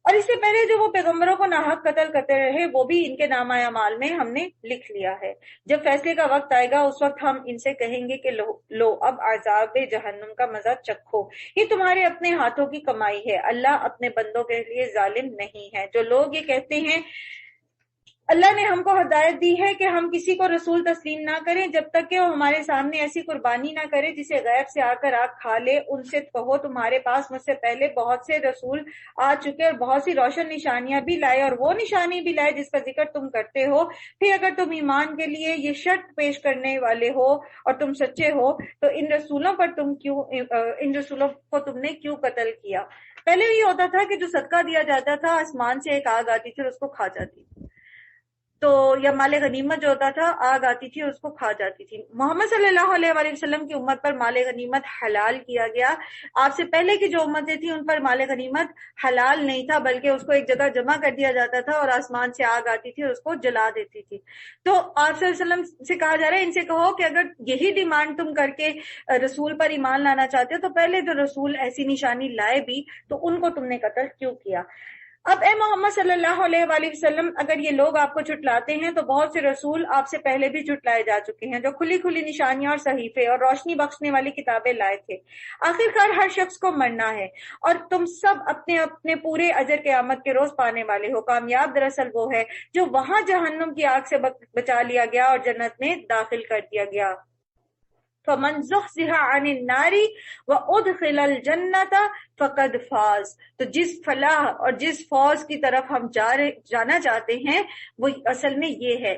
اور اس سے پہلے جو وہ پیغمبروں کو ناحق قتل کرتے رہے وہ بھی ان کے نامہ اعمال میں ہم نے لکھ لیا ہے۔ جب فیصلے کا وقت آئے گا اس وقت ہم ان سے کہیں گے کہ لو اب عذاب جہنم کا مزہ چکھو، یہ تمہارے اپنے ہاتھوں کی کمائی ہے، اللہ اپنے بندوں کے لیے ظالم نہیں ہے۔ جو لوگ یہ کہتے ہیں اللہ نے ہم کو ہدایت دی ہے کہ ہم کسی کو رسول تسلیم نہ کریں جب تک کہ وہ ہمارے سامنے ایسی قربانی نہ کرے جسے غیب سے آ کر آگ کھا لے، ان سے کہو تمہارے پاس مجھ سے پہلے بہت سے رسول آ چکے اور بہت سی روشن نشانیاں بھی لائے، اور وہ نشانی بھی لائے جس کا ذکر تم کرتے ہو، پھر اگر تم ایمان کے لیے یہ شرط پیش کرنے والے ہو اور تم سچے ہو تو ان رسولوں کو تم نے کیوں قتل کیا؟ پہلے یہ ہوتا تھا کہ جو صدقہ دیا جاتا تھا آسمان سے ایک آگ آتی تھی اور اس کو کھا جاتی تھی، تو یا مال غنیمت جو ہوتا تھا آگ آتی تھی اور اس کو کھا جاتی تھی۔ محمد صلی اللہ علیہ وآلہ وسلم کی امت پر مال غنیمت حلال کیا گیا، آپ سے پہلے کی جو امتیں تھیں ان پر مال غنیمت حلال نہیں تھا، بلکہ اس کو ایک جگہ جمع کر دیا جاتا تھا اور آسمان سے آگ آتی تھی اور اس کو جلا دیتی تھی۔ تو آپ صلی اللہ علیہ وسلم سے کہا جا رہا ہے ان سے کہو کہ اگر یہی ڈیمانڈ تم کر کے رسول پر ایمان لانا چاہتے ہو تو پہلے جو رسول ایسی نشانی لائے بھی تو ان کو تم نے قتل کیوں کیا؟ اب اے محمد صلی اللہ علیہ وآلہ وسلم، اگر یہ لوگ آپ کو جھٹلاتے ہیں تو بہت سے رسول آپ سے پہلے بھی جھٹلائے جا چکے ہیں جو کھلی کھلی نشانیاں اور صحیفے اور روشنی بخشنے والی کتابیں لائے تھے۔ آخرکار ہر شخص کو مرنا ہے اور تم سب اپنے اپنے پورے اجر قیامت کے روز پانے والے ہو۔ کامیاب دراصل وہ ہے جو وہاں جہنم کی آگ سے بچا لیا گیا اور جنت میں داخل کر دیا گیا۔ فَمَنْ زُحْزِحَ عَنِ النَّارِ وَأُدْخِلَ الْجَنَّةَ فَقَدْ فَازَ۔ تو جس فلاح اور جس فوز کی طرف ہم جانا چاہتے ہیں وہ اصل میں یہ ہے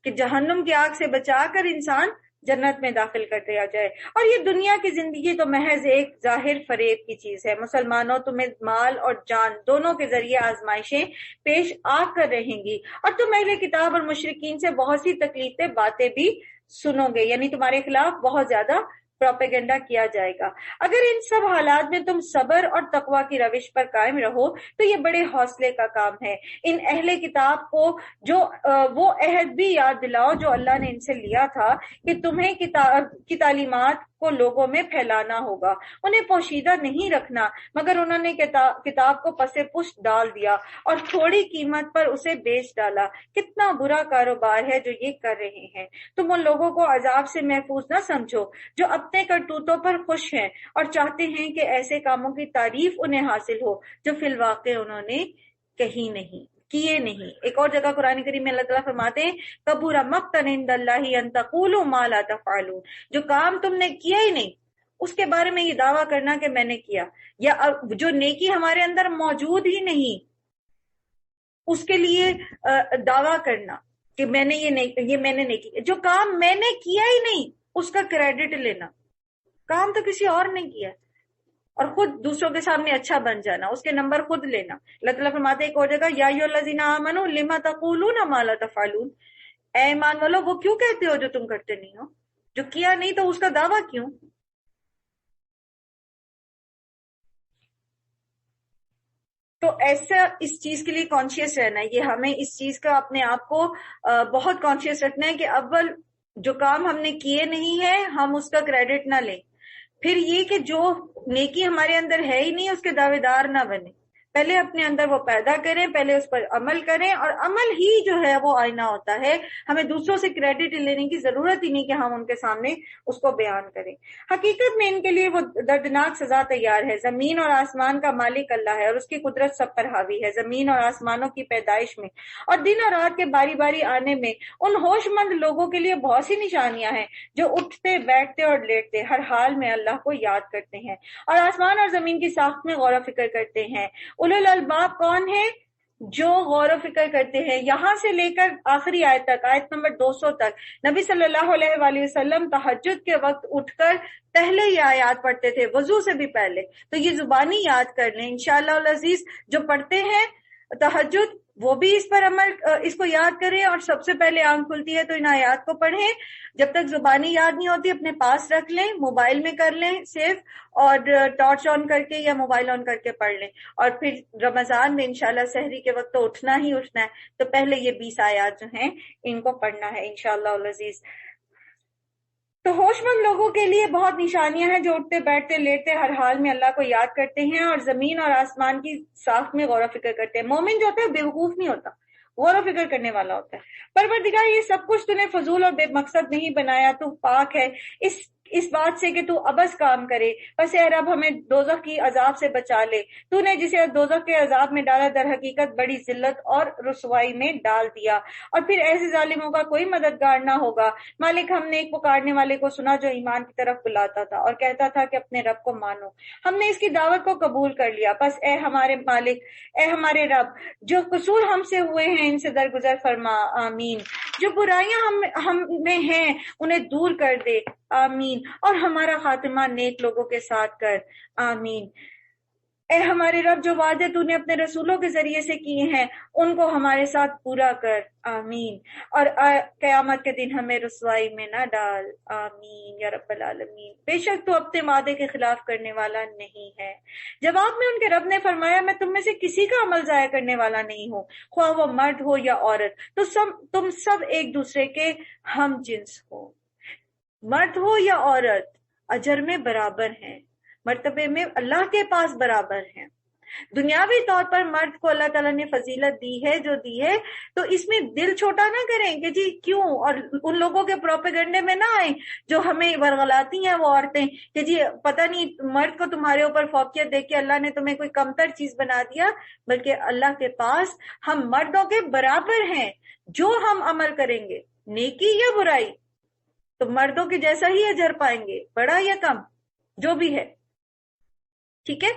کہ جہنم کی آگ سے بچا کر انسان جنت میں داخل کر دیا جائے۔ اور یہ دنیا کی زندگی تو محض ایک ظاہر فریب کی چیز ہے۔ مسلمانوں تمہیں مال اور جان دونوں کے ذریعے آزمائشیں پیش آ کر رہیں گی، اور تم اہل کتاب اور مشرکین سے بہت سی تکلیفیں باتیں بھی سنو گے، یعنی تمہارے خلاف بہت زیادہ پروپیگنڈا کیا جائے گا۔ اگر ان سب حالات میں تم صبر اور تقوی کی روش پر قائم رہو تو یہ بڑے حوصلے کا کام ہے۔ ان اہل کتاب کو وہ عہد بھی یاد دلاؤ جو اللہ نے ان سے لیا تھا کہ تمہیں کتاب کی تعلیمات کو لوگوں میں پھیلانا ہوگا، انہیں پوشیدہ نہیں رکھنا، مگر انہوں نے کتاب کو پسے پشت ڈال دیا اور تھوڑی قیمت پر اسے بیچ ڈالا۔ کتنا برا کاروبار ہے جو یہ کر رہے ہیں۔ تم ان لوگوں کو عذاب سے محفوظ نہ سمجھو جو اپنے کرتوتوں پر خوش ہیں اور چاہتے ہیں کہ ایسے کاموں کی تعریف انہیں حاصل ہو جو فی الواقع انہوں نے کیے نہیں۔ ایک اور جگہ قرآن کریم میں اللہ تعالیٰ فرماتے ہیں کبر مقتا عند اللہ ان تقولوا ما لا تفعلون، جو کام تم نے کیا ہی نہیں اس کے بارے میں یہ دعویٰ کرنا کہ میں نے کیا، یا جو نیکی ہمارے اندر موجود ہی نہیں اس کے لیے دعویٰ کرنا کہ میں نے میں نے نیکی، جو کام میں نے کیا ہی نہیں اس کا کریڈٹ لینا، کام تو کسی اور نے کیا اور خود دوسروں کے سامنے اچھا بن جانا، اس کے نمبر خود لینا۔ اللہ تعالیٰ فرماتے ایک اور جگہ یا ایھا الذین آمنوا لما تقولون ما لا تفعلون، اے ایمان والو وہ کیوں کہتے ہو جو تم کرتے نہیں ہو، جو کیا نہیں تو اس کا دعویٰ کیوں۔ تو ایسا اس چیز کے لیے کانشیس رہنا ہے، یہ ہمیں اس چیز کا اپنے آپ کو بہت کانشیس رکھنا ہے کہ اول جو کام ہم نے کیے نہیں ہے ہم اس کا کریڈٹ نہ لیں، پھر یہ کہ جو نیکی ہمارے اندر ہے ہی نہیں اس کے دعوے دار نہ بنے، پہلے اپنے اندر وہ پیدا کریں، پہلے اس پر عمل کریں، اور عمل ہی جو ہے وہ آئینہ ہوتا ہے، ہمیں دوسروں سے کریڈٹ لینے کی ضرورت ہی نہیں کہ ہم ان کے سامنے اس کو بیان کریں۔ حقیقت میں ان کے لیے وہ دردناک سزا تیار ہے۔ زمین اور آسمان کا مالک اللہ ہے اور اس کی قدرت سب پر حاوی ہے۔ زمین اور آسمانوں کی پیدائش میں اور دن اور رات کے باری باری آنے میں ان ہوش مند لوگوں کے لیے بہت سی نشانیاں ہیں جو اٹھتے بیٹھتے اور لیٹتے ہر حال میں اللہ کو یاد کرتے ہیں اور آسمان اور زمین کی ساخت میں غور و فکر کرتے ہیں۔ اولو الالباب کون ہیں؟ جو غور و فکر کرتے ہیں۔ یہاں سے لے کر آخری آیت تک، آیت نمبر 200 تک، نبی صلی اللہ علیہ وآلہ وسلم تہجد کے وقت اٹھ کر پہلے یہ آیات پڑھتے تھے، وضو سے بھی پہلے، تو یہ زبانی یاد کر لیں انشاءاللہ العزیز۔ جو پڑھتے ہیں تہجد وہ بھی اس پر عمل، اس کو یاد کریں، اور سب سے پہلے آنکھ کھلتی ہے تو ان آیات کو پڑھیں۔ جب تک زبانی یاد نہیں ہوتی اپنے پاس رکھ لیں، موبائل میں کر لیں سیو، اور ٹارچ آن کر کے یا موبائل آن کر کے پڑھ لیں، اور پھر رمضان میں انشاءاللہ سحری کے وقت تو اٹھنا ہی اٹھنا ہے، تو پہلے یہ 20 آیات جو ہیں ان کو پڑھنا ہے انشاءاللہ العزیز۔ تو ہوش مند لوگوں کے لیے بہت نشانیاں ہیں جو اٹھتے بیٹھتے لیٹتے ہر حال میں اللہ کو یاد کرتے ہیں اور زمین اور آسمان کی ساخت میں غور و فکر کرتے ہیں۔ مومن جو ہوتا ہے بیوقوف نہیں ہوتا، غور و فکر کرنے والا ہوتا ہے۔ پروردگار یہ سب کچھ تو نے فضول اور بے مقصد نہیں بنایا، تو پاک ہے اس بات سے کہ تو عبث کام کرے، پس اے رب ہمیں دوزخ کی عذاب سے بچا لے، تو نے جسے دوزخ کے عذاب میں ڈالا در حقیقت بڑی ذلت اور رسوائی میں ڈال دیا، اور پھر ایسے ظالموں کا کوئی مددگار نہ ہوگا۔ مالک ہم نے ایک پکارنے والے کو سنا جو ایمان کی طرف بلاتا تھا اور کہتا تھا کہ اپنے رب کو مانو، ہم نے اس کی دعوت کو قبول کر لیا، پس اے ہمارے مالک، اے ہمارے رب، جو قصور ہم سے ہوئے ہیں ان سے درگزر فرما، آمین۔ جو برائیاں ہم میں ہیں انہیں دور کر دے، آمین، اور ہمارا خاتمہ نیک لوگوں کے ساتھ کر، آمین۔ اے ہمارے رب، جو وعدے تو نے اپنے رسولوں کے ذریعے سے کیے ہیں ان کو ہمارے ساتھ پورا کر، آمین، اور قیامت کے دن ہمیں رسوائی میں نہ ڈال، آمین یا رب العالمین۔ بے شک تو اپنے وعدے کے خلاف کرنے والا نہیں ہے۔ جواب میں ان کے رب نے فرمایا میں تم میں سے کسی کا عمل ضائع کرنے والا نہیں ہوں، خواہ وہ مرد ہو یا عورت، تو تم سب ایک دوسرے کے ہم جنس ہو، مرد ہو یا عورت اجر میں برابر ہیں، مرتبے میں اللہ کے پاس برابر ہیں۔ دنیاوی طور پر مرد کو اللہ تعالیٰ نے فضیلت دی ہے جو دی ہے، تو اس میں دل چھوٹا نہ کریں کہ جی کیوں، اور ان لوگوں کے پروپیگنڈے میں نہ آئیں جو ہمیں ورغلاتی ہیں وہ عورتیں کہ جی پتہ نہیں مرد کو تمہارے اوپر فوقیت دیکھ کے اللہ نے تمہیں کوئی کمتر چیز بنا دیا، بلکہ اللہ کے پاس ہم مردوں کے برابر ہیں۔ جو ہم عمل کریں گے نیکی یا برائی تو مردوں کے جیسا ہی اجر پائیں گے، بڑا یا کم جو بھی ہے، ٹھیک ہے۔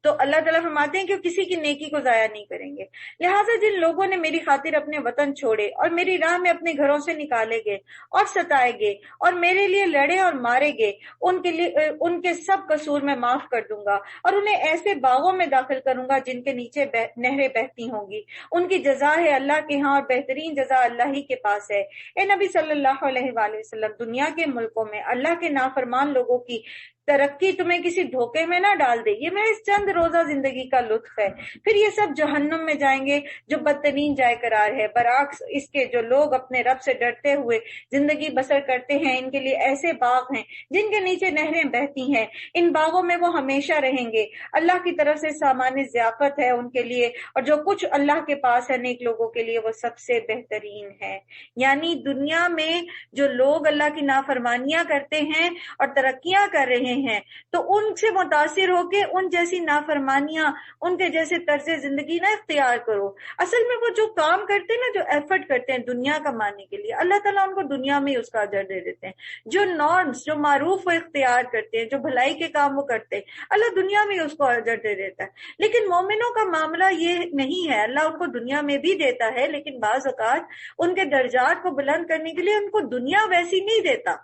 تو اللہ تعالیٰ فرماتے ہیں کہ وہ کسی کی نیکی کو ضائع نہیں کریں گے. لہٰذا جن لوگوں نے میری خاطر اپنے وطن چھوڑے اور میری راہ میں اپنے گھروں سے نکالے گئے اور ستائے گئے اور میرے لیے لڑے اور مارے گئے، ان کے سب قصور میں معاف کر دوں گا اور انہیں ایسے باغوں میں داخل کروں گا جن کے نیچے نہریں بہتی ہوں گی. ان کی جزا ہے اللہ کے ہاں اور بہترین جزا اللہ ہی کے پاس ہے. اے نبی صلی اللہ علیہ وآلہ وسلم، دنیا کے ملکوں میں اللہ کے نافرمان لوگوں کی ترقی تمہیں کسی دھوکے میں نہ ڈال دے، یہ محض چند روزہ زندگی کا لطف ہے، پھر یہ سب جہنم میں جائیں گے جو بدترین جائے قرار ہے. برعکس اس کے جو لوگ اپنے رب سے ڈرتے ہوئے زندگی بسر کرتے ہیں، ان کے لیے ایسے باغ ہیں جن کے نیچے نہریں بہتی ہیں، ان باغوں میں وہ ہمیشہ رہیں گے. اللہ کی طرف سے سامان ضیافت ہے ان کے لیے، اور جو کچھ اللہ کے پاس ہے نیک لوگوں کے لیے وہ سب سے بہترین ہے. یعنی دنیا میں جو لوگ اللہ کی نافرمانیاں کرتے ہیں اور ترقیاں کر رہے ہیں، تو ان سے متاثر ہو کے ان جیسی نافرمانیاں، ان کے جیسے طرز زندگی نہ اختیار کرو. اصل میں وہ جو کام کرتے ہیں نا، جو ایفرٹ کرتے ہیں دنیا کمانے کے لیے، اللہ تعالیٰ ان کو دنیا میں ہی اس کا اجر دے دیتے ہیں. جو نارمز، جو معروف وہ اختیار کرتے ہیں، جو بھلائی کے کام وہ کرتے ہیں، اللہ دنیا میں اس کو اجر دے دیتا ہے. لیکن مومنوں کا معاملہ یہ نہیں ہے، اللہ ان کو دنیا میں بھی دیتا ہے، لیکن بعض اوقات ان کے درجات کو بلند کرنے کے لیے ان کو دنیا ویسی نہیں دیتا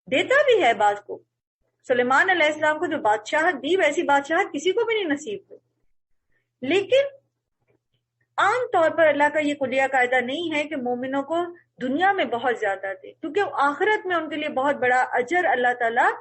بھی ہے. بعض کو سلیمان علیہ السلام کو جو بادشاہت دی، ویسی بادشاہت کسی کو بھی نہیں نصیب ہوئی. لیکن عام طور پر اللہ کا یہ کلیہ قاعدہ نہیں ہے کہ مومنوں کو دنیا میں بہت زیادہ دے، کیونکہ آخرت میں ان کے لیے بہت بڑا اجر اللہ تعالیٰ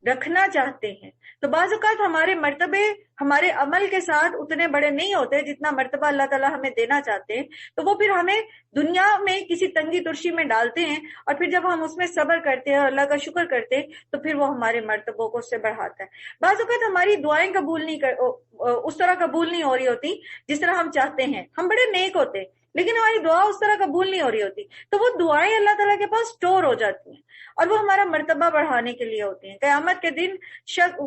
رکھنا چاہتے ہیں. تو بعض اوقات ہمارے مرتبے ہمارے عمل کے ساتھ اتنے بڑے نہیں ہوتے جتنا مرتبہ اللہ تعالیٰ ہمیں دینا چاہتے ہیں، تو وہ پھر ہمیں دنیا میں کسی تنگی ترشی میں ڈالتے ہیں، اور پھر جب ہم اس میں صبر کرتے ہیں اور اللہ کا شکر کرتے ہیں تو پھر وہ ہمارے مرتبوں کو اس سے بڑھاتا ہے. بعض اوقات ہماری دعائیں اس طرح قبول نہیں ہو رہی ہوتی جس طرح ہم چاہتے ہیں. ہم بڑے نیک ہوتے ہیں لیکن ہماری دعا اس طرح قبول نہیں ہو رہی ہوتی، تو وہ دعائیں اللہ تعالیٰ کے پاس اسٹور ہو جاتی ہیں اور وہ ہمارا مرتبہ بڑھانے کے لیے ہوتی ہیں. قیامت کے دن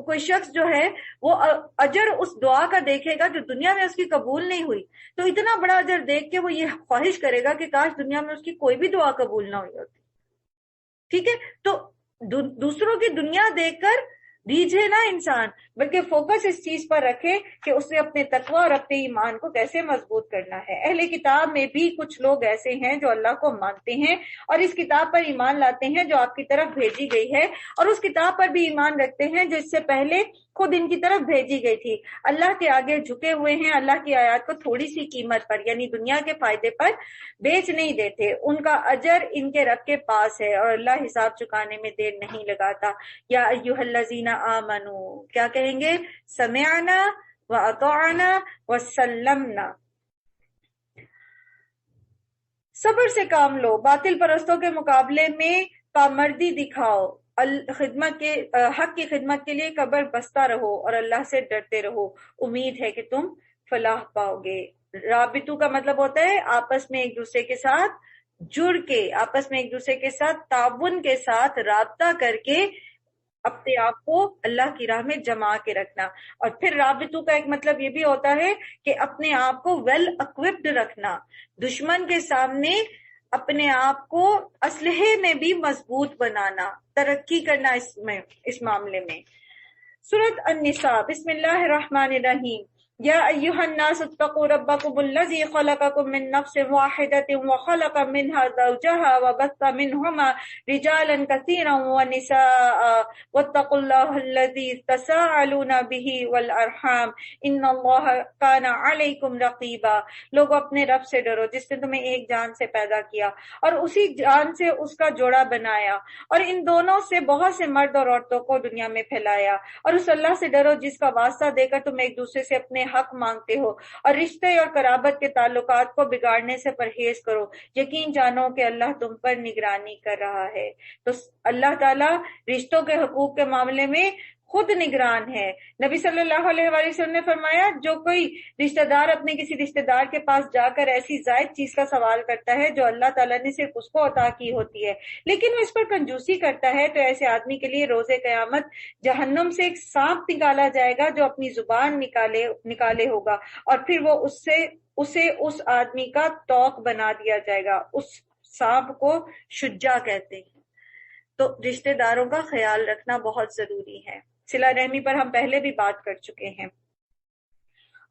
کوئی شخص جو ہے وہ اجر اس دعا کا دیکھے گا جو دنیا میں اس کی قبول نہیں ہوئی، تو اتنا بڑا اجر دیکھ کے وہ یہ خواہش کرے گا کہ کاش دنیا میں اس کی کوئی بھی دعا قبول نہ ہوئی ہوتی. ٹھیک ہے، تو دوسروں کی دنیا دیکھ کر دیجیے نہ انسان، بلکہ فوکس اس چیز پر رکھے کہ اس نے اپنے تقوی اور اپنے ایمان کو کیسے مضبوط کرنا ہے. اہل کتاب میں بھی کچھ لوگ ایسے ہیں جو اللہ کو مانتے ہیں اور اس کتاب پر ایمان لاتے ہیں جو آپ کی طرف بھیجی گئی ہے، اور اس کتاب پر بھی ایمان رکھتے ہیں جو اس سے پہلے خود ان کی طرف بھیجی گئی تھی. اللہ کے آگے جھکے ہوئے ہیں، اللہ کی آیات کو تھوڑی سی قیمت پر یعنی دنیا کے فائدے پر بیچ نہیں دیتے. ان کا اجر ان کے رب کے پاس ہے اور اللہ حساب چکانے میں دیر نہیں لگاتا. یا ایھا الذین آمنو، کیا کہیں گے؟ سمعنا واطعنا وسلمنا. صبر سے کام لو، باطل پرستوں کے مقابلے میں پامردی دکھاؤ، حق کی خدمت کے لیے قبر بستہ رہو اور اللہ سے ڈرتے رہو، امید ہے کہ تم فلاح پاؤ گے. رابطو کا مطلب ہوتا ہے آپس میں ایک دوسرے کے ساتھ جڑ کے، آپس میں ایک دوسرے کے ساتھ تعاون کے ساتھ رابطہ کر کے اپنے آپ کو اللہ کی راہ میں جما کے رکھنا. اور پھر رابطو کا ایک مطلب یہ بھی ہوتا ہے کہ اپنے آپ کو ویل اکوپڈ رکھنا، دشمن کے سامنے اپنے آپ کو اسلحے میں بھی مضبوط بنانا، ترقی کرنا اس معاملے میں. سورۃ النساء، بسم اللہ الرحمن الرحیم. یا ایھا الناس اتقوا ربکم الذی خلقکم من نفس واحدۃ وخلق منها زوجها وبث منهما رجالا کثیرا ونساء واتقوا اللہ الذی تساءلون به والارحام ان اللہ کان علیکم رقیبا. لوگوں اپنے رب سے ڈرو جس نے تمہیں ایک جان سے پیدا کیا اور اسی جان سے اس کا جوڑا بنایا، اور ان دونوں سے بہت سے مرد اور عورتوں کو دنیا میں پھیلایا. اور اس اللہ سے ڈرو جس کا واسطہ دے کر تم ایک دوسرے سے اپنے حق مانگتے ہو، اور رشتے اور قرابت کے تعلقات کو بگاڑنے سے پرہیز کرو، یقین جانو کہ اللہ تم پر نگرانی کر رہا ہے. تو اللہ تعالیٰ رشتوں کے حقوق کے معاملے میں خود نگران ہے. نبی صلی اللہ علیہ وآلہ وسلم نے فرمایا جو کوئی رشتہ دار اپنے کسی رشتہ دار کے پاس جا کر ایسی زائد چیز کا سوال کرتا ہے جو اللہ تعالیٰ نے صرف اس کو عطا کی ہوتی ہے، لیکن وہ اس پر کنجوسی کرتا ہے، تو ایسے آدمی کے لیے روز قیامت جہنم سے ایک سانپ نکالا جائے گا جو اپنی زبان نکالے ہوگا، اور پھر وہ اسے اس آدمی کا توق بنا دیا جائے گا. اس سانپ کو شجا کہتے ہیں. تو رشتہ داروں کا خیال رکھنا بہت ضروری ہے. صلہ رحمی پر ہم پہلے بھی بات کر چکے ہیں.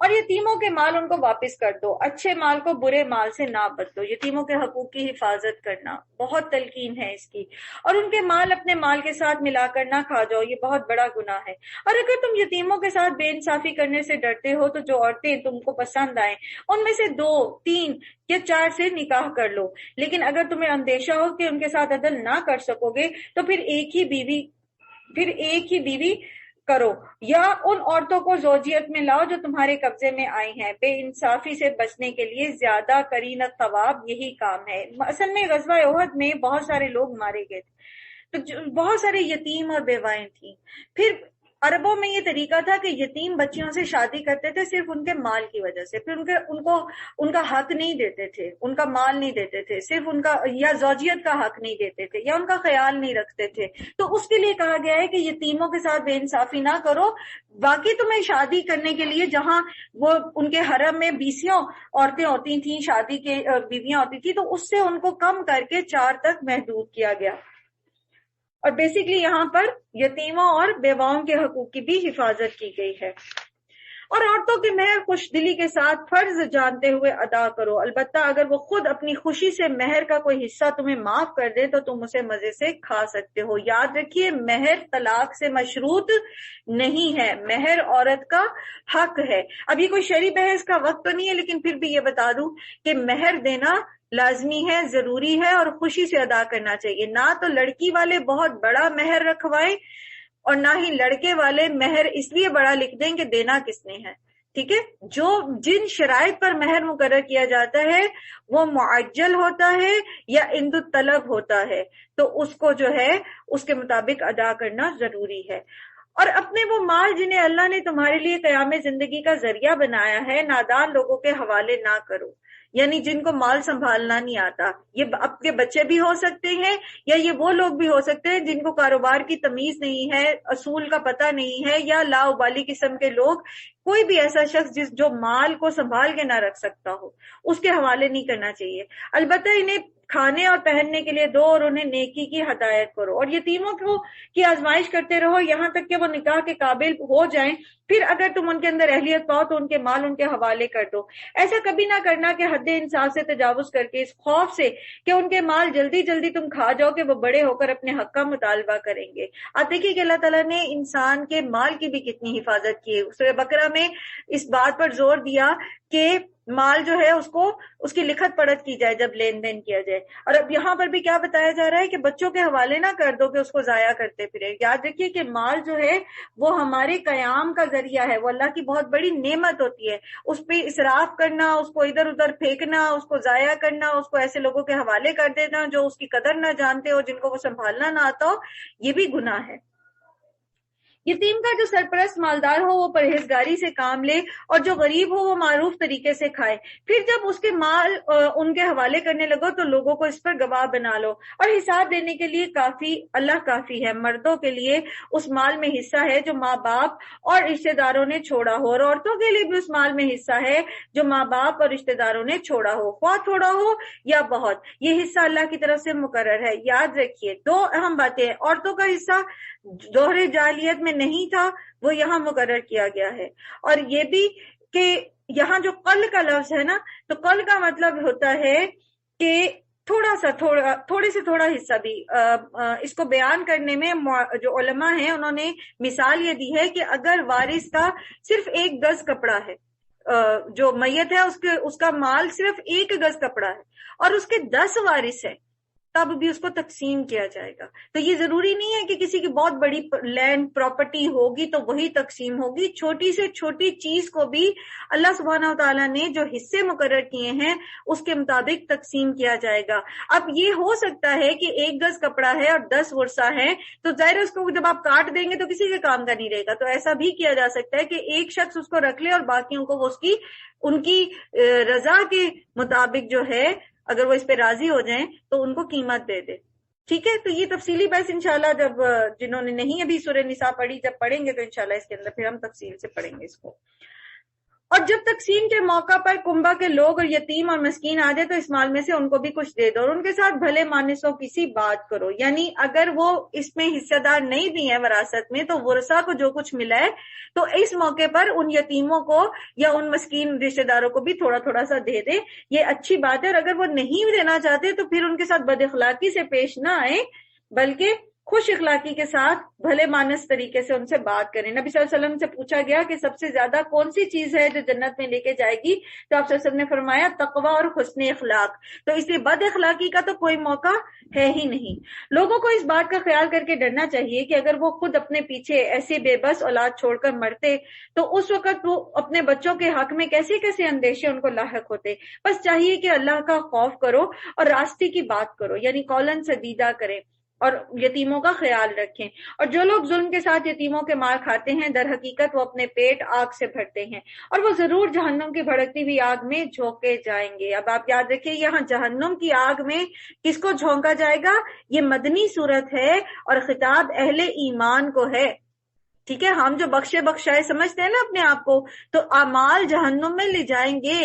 اور یتیموں کے مال ان کو واپس کر دو، اچھے مال کو برے مال سے نہ بدلو۔ یتیموں کے حقوق کی حفاظت کرنا بہت تلقین ہے اس کی، اور ان کے مال اپنے مال کے ساتھ ملا کر نہ کھا جاؤ، یہ بہت بڑا گناہ ہے۔ اور اگر تم یتیموں کے ساتھ بے انصافی کرنے سے ڈرتے ہو تو جو عورتیں تم کو پسند آئیں ان میں سے 2، 3 یا 4 سے نکاح کر لو، لیکن اگر تمہیں اندیشہ ہو کہ ان کے ساتھ عدل نہ کر سکو گے تو پھر ایک ہی بیوی کرو، یا ان عورتوں کو زوجیت میں لاؤ جو تمہارے قبضے میں آئی ہیں۔ بے انصافی سے بچنے کے لیے زیادہ قرینۃ ثواب یہی کام ہے۔ اصل میں غزوہ احد میں بہت سارے لوگ مارے گئے تھے، تو بہت سارے یتیم اور بیوائیں تھیں۔ پھر عربوں میں یہ طریقہ تھا کہ یتیم بچیوں سے شادی کرتے تھے صرف ان کے مال کی وجہ سے، پھر ان کا حق نہیں دیتے تھے، ان کا مال نہیں دیتے تھے، صرف ان کا یا زوجیت کا حق نہیں دیتے تھے، یا ان کا خیال نہیں رکھتے تھے۔ تو اس کے لیے کہا گیا ہے کہ یتیموں کے ساتھ بے انصافی نہ کرو۔ باقی تمہیں شادی کرنے کے لیے جہاں وہ ان کے حرم میں 20 عورتیں ہوتی تھیں، شادی کے بیویاں ہوتی تھی، تو اس سے ان کو کم کر کے 4 تک محدود کیا گیا۔ اور بیسیکلی یہاں پر یتیموں اور بیواؤں کے حقوق کی بھی حفاظت کی گئی ہے۔ اور عورتوں کے مہر خوش دلی کے ساتھ فرض جانتے ہوئے ادا کرو، البتہ اگر وہ خود اپنی خوشی سے مہر کا کوئی حصہ تمہیں معاف کر دے تو تم اسے مزے سے کھا سکتے ہو۔ یاد رکھیے مہر طلاق سے مشروط نہیں ہے، مہر عورت کا حق ہے۔ اب یہ کوئی شرعی بحث کا وقت تو نہیں ہے، لیکن پھر بھی یہ بتا دوں کہ مہر دینا لازمی ہے، ضروری ہے، اور خوشی سے ادا کرنا چاہیے۔ نہ تو لڑکی والے بہت بڑا مہر رکھوائیں اور نہ ہی لڑکے والے مہر اس لیے بڑا لکھ دیں کہ دینا کس نے ہے، ٹھیک ہے۔ جن شرائط پر مہر مقرر کیا جاتا ہے وہ معجل ہوتا ہے یا عند الطلب ہوتا ہے، تو اس کو جو ہے اس کے مطابق ادا کرنا ضروری ہے۔ اور اپنے وہ مال جنہیں اللہ نے تمہارے لیے قیام زندگی کا ذریعہ بنایا ہے نادان لوگوں کے حوالے نہ کرو، یعنی جن کو مال سنبھالنا نہیں آتا۔ یہ آپ کے بچے بھی ہو سکتے ہیں، یا یہ وہ لوگ بھی ہو سکتے ہیں جن کو کاروبار کی تمیز نہیں ہے، اصول کا پتہ نہیں ہے، یا لاؤبالی قسم کے لوگ۔ کوئی بھی ایسا شخص جو مال کو سنبھال کے نہ رکھ سکتا ہو اس کے حوالے نہیں کرنا چاہیے۔ البتہ انہیں کھانے اور پہننے کے لیے دو اور انہیں نیکی کی ہدایت کرو، اور یتیموں کی آزمائش کرتے رہو یہاں تک کہ وہ نکاح کے قابل ہو جائیں، پھر اگر تم ان کے اندر اہلیت پاؤ تو ان کے مال ان کے حوالے کر دو۔ ایسا کبھی نہ کرنا کہ حد انصاف سے تجاوز کر کے، اس خوف سے کہ ان کے مال جلدی جلدی تم کھا جاؤ کہ وہ بڑے ہو کر اپنے حق کا مطالبہ کریں گے۔ آپ دیکھیے کہ اللہ تعالیٰ نے انسان کے مال کی بھی کتنی حفاظت کی ہے۔ سورہ بقرہ میں اس بات پر زور دیا کہ مال جو ہے اس کی لکھت پڑھت کی جائے جب لین دین کیا جائے، اور اب یہاں پر بھی کیا بتایا جا رہا ہے کہ بچوں کے حوالے نہ کر دو کہ اس کو ضائع کرتے پھرے۔ یاد رکھیے کہ مال جو ہے وہ ہمارے قیام کا ذریعہ ہے، وہ اللہ کی بہت بڑی نعمت ہوتی ہے۔ اس پہ اسراف کرنا، اس کو ادھر ادھر پھینکنا، اس کو ضائع کرنا، اس کو ایسے لوگوں کے حوالے کر دینا جو اس کی قدر نہ جانتے ہو، جن کو وہ سنبھالنا نہ آتا ہو، یہ بھی گناہ ہے۔ یتیم کا جو سرپرست مالدار ہو وہ پرہیزگاری سے کام لے، اور جو غریب ہو وہ معروف طریقے سے کھائے۔ پھر جب اس کے مال ان کے حوالے کرنے لگو تو لوگوں کو اس پر گواہ بنا لو، اور حساب دینے کے لیے اللہ کافی ہے۔ مردوں کے لیے اس مال میں حصہ ہے جو ماں باپ اور رشتہ داروں نے چھوڑا ہو، اور عورتوں کے لیے بھی اس مال میں حصہ ہے جو ماں باپ اور رشتہ داروں نے چھوڑا ہو، خواہ تھوڑا ہو یا بہت۔ یہ حصہ اللہ کی طرف سے مقرر ہے۔ یاد رکھیے 2 اہم باتیں ہیں۔ عورتوں کا حصہ دوہرے جاہلیت میں نہیں تھا، وہ یہاں مقرر کیا گیا ہے۔ اور یہ بھی کہ یہاں جو قل کا لفظ ہے نا، تو قل کا مطلب ہوتا ہے کہ تھوڑے سے تھوڑا حصہ بھی۔ اس کو بیان کرنے میں جو علماء ہیں انہوں نے مثال یہ دی ہے کہ اگر وارث کا صرف 1 گز کپڑا ہے، جو میت ہے اس کا مال صرف 1 گز کپڑا ہے، اور اس کے 10 وارث ہیں، تب بھی اس کو تقسیم کیا جائے گا۔ تو یہ ضروری نہیں ہے کہ کسی کی بہت بڑی لینڈ پراپرٹی ہوگی تو وہی تقسیم ہوگی۔ چھوٹی سے چھوٹی چیز کو بھی اللہ سبحانہ و تعالیٰ نے جو حصے مقرر کیے ہیں اس کے مطابق تقسیم کیا جائے گا۔ اب یہ ہو سکتا ہے کہ 1 گز کپڑا ہے اور 10 ورثہ ہیں، تو ظاہر ہے اس کو جب آپ کاٹ دیں گے تو کسی کے کام کا نہیں رہے گا۔ تو ایسا بھی کیا جا سکتا ہے کہ ایک شخص اس کو رکھ لے اور باقیوں کو وہ ان کی رضا کے مطابق جو ہے، اگر وہ اس پہ راضی ہو جائیں تو ان کو قیمت دے دے۔ ٹھیک ہے، تو یہ تفصیلی بحث انشاءاللہ جب جنہوں نے نہیں ابھی سورہ نساء پڑھی جب پڑھیں گے تو انشاءاللہ اس کے اندر پھر ہم تفصیل سے پڑھیں گے اس کو۔ اور جب تقسیم کے موقع پر کنبہ کے لوگ اور یتیم اور مسکین آ جائے تو اس مال میں سے ان کو بھی کچھ دے دو اور ان کے ساتھ بھلے مانسوں کی سی بات کرو. یعنی اگر وہ اس میں حصہ دار نہیں بھی ہیں وراثت میں تو ورثہ کو جو کچھ ملا ہے تو اس موقع پر ان یتیموں کو یا ان مسکین رشتہ داروں کو بھی تھوڑا تھوڑا سا دے دے. یہ اچھی بات ہے. اور اگر وہ نہیں دینا چاہتے تو پھر ان کے ساتھ بد اخلاقی سے پیش نہ آئے بلکہ خوش اخلاقی کے ساتھ بھلے مانس طریقے سے ان سے بات کریں. نبی صلی اللہ علیہ وسلم سے پوچھا گیا کہ سب سے زیادہ کون سی چیز ہے جو جنت میں لے کے جائے گی تو آپ صلی اللہ علیہ وسلم نے فرمایا تقوی اور حسن اخلاق. تو اس لیے بد اخلاقی کا تو کوئی موقع ہے ہی نہیں. لوگوں کو اس بات کا خیال کر کے ڈرنا چاہیے کہ اگر وہ خود اپنے پیچھے ایسے بے بس اولاد چھوڑ کر مرتے تو اس وقت وہ اپنے بچوں کے حق میں کیسے کیسے اندیشے ان کو لاحق ہوتے. بس چاہیے کہ اللہ کا خوف کرو اور راستے کی بات کرو، یعنی قولاً سدیدہ کریں اور یتیموں کا خیال رکھیں. اور جو لوگ ظلم کے ساتھ یتیموں کے مال کھاتے ہیں در حقیقت وہ اپنے پیٹ آگ سے بھرتے ہیں اور وہ ضرور جہنم کی بھڑکتی ہوئی آگ میں جھونکے جائیں گے. اب آپ یاد رکھیں یہاں جہنم کی آگ میں کس کو جھونکا جائے گا؟ یہ مدنی صورت ہے اور خطاب اہل ایمان کو ہے. ٹھیک ہے، ہم جو بخشے بخشائے سمجھتے ہیں نا اپنے آپ کو، تو اعمال جہنم میں لے جائیں گے.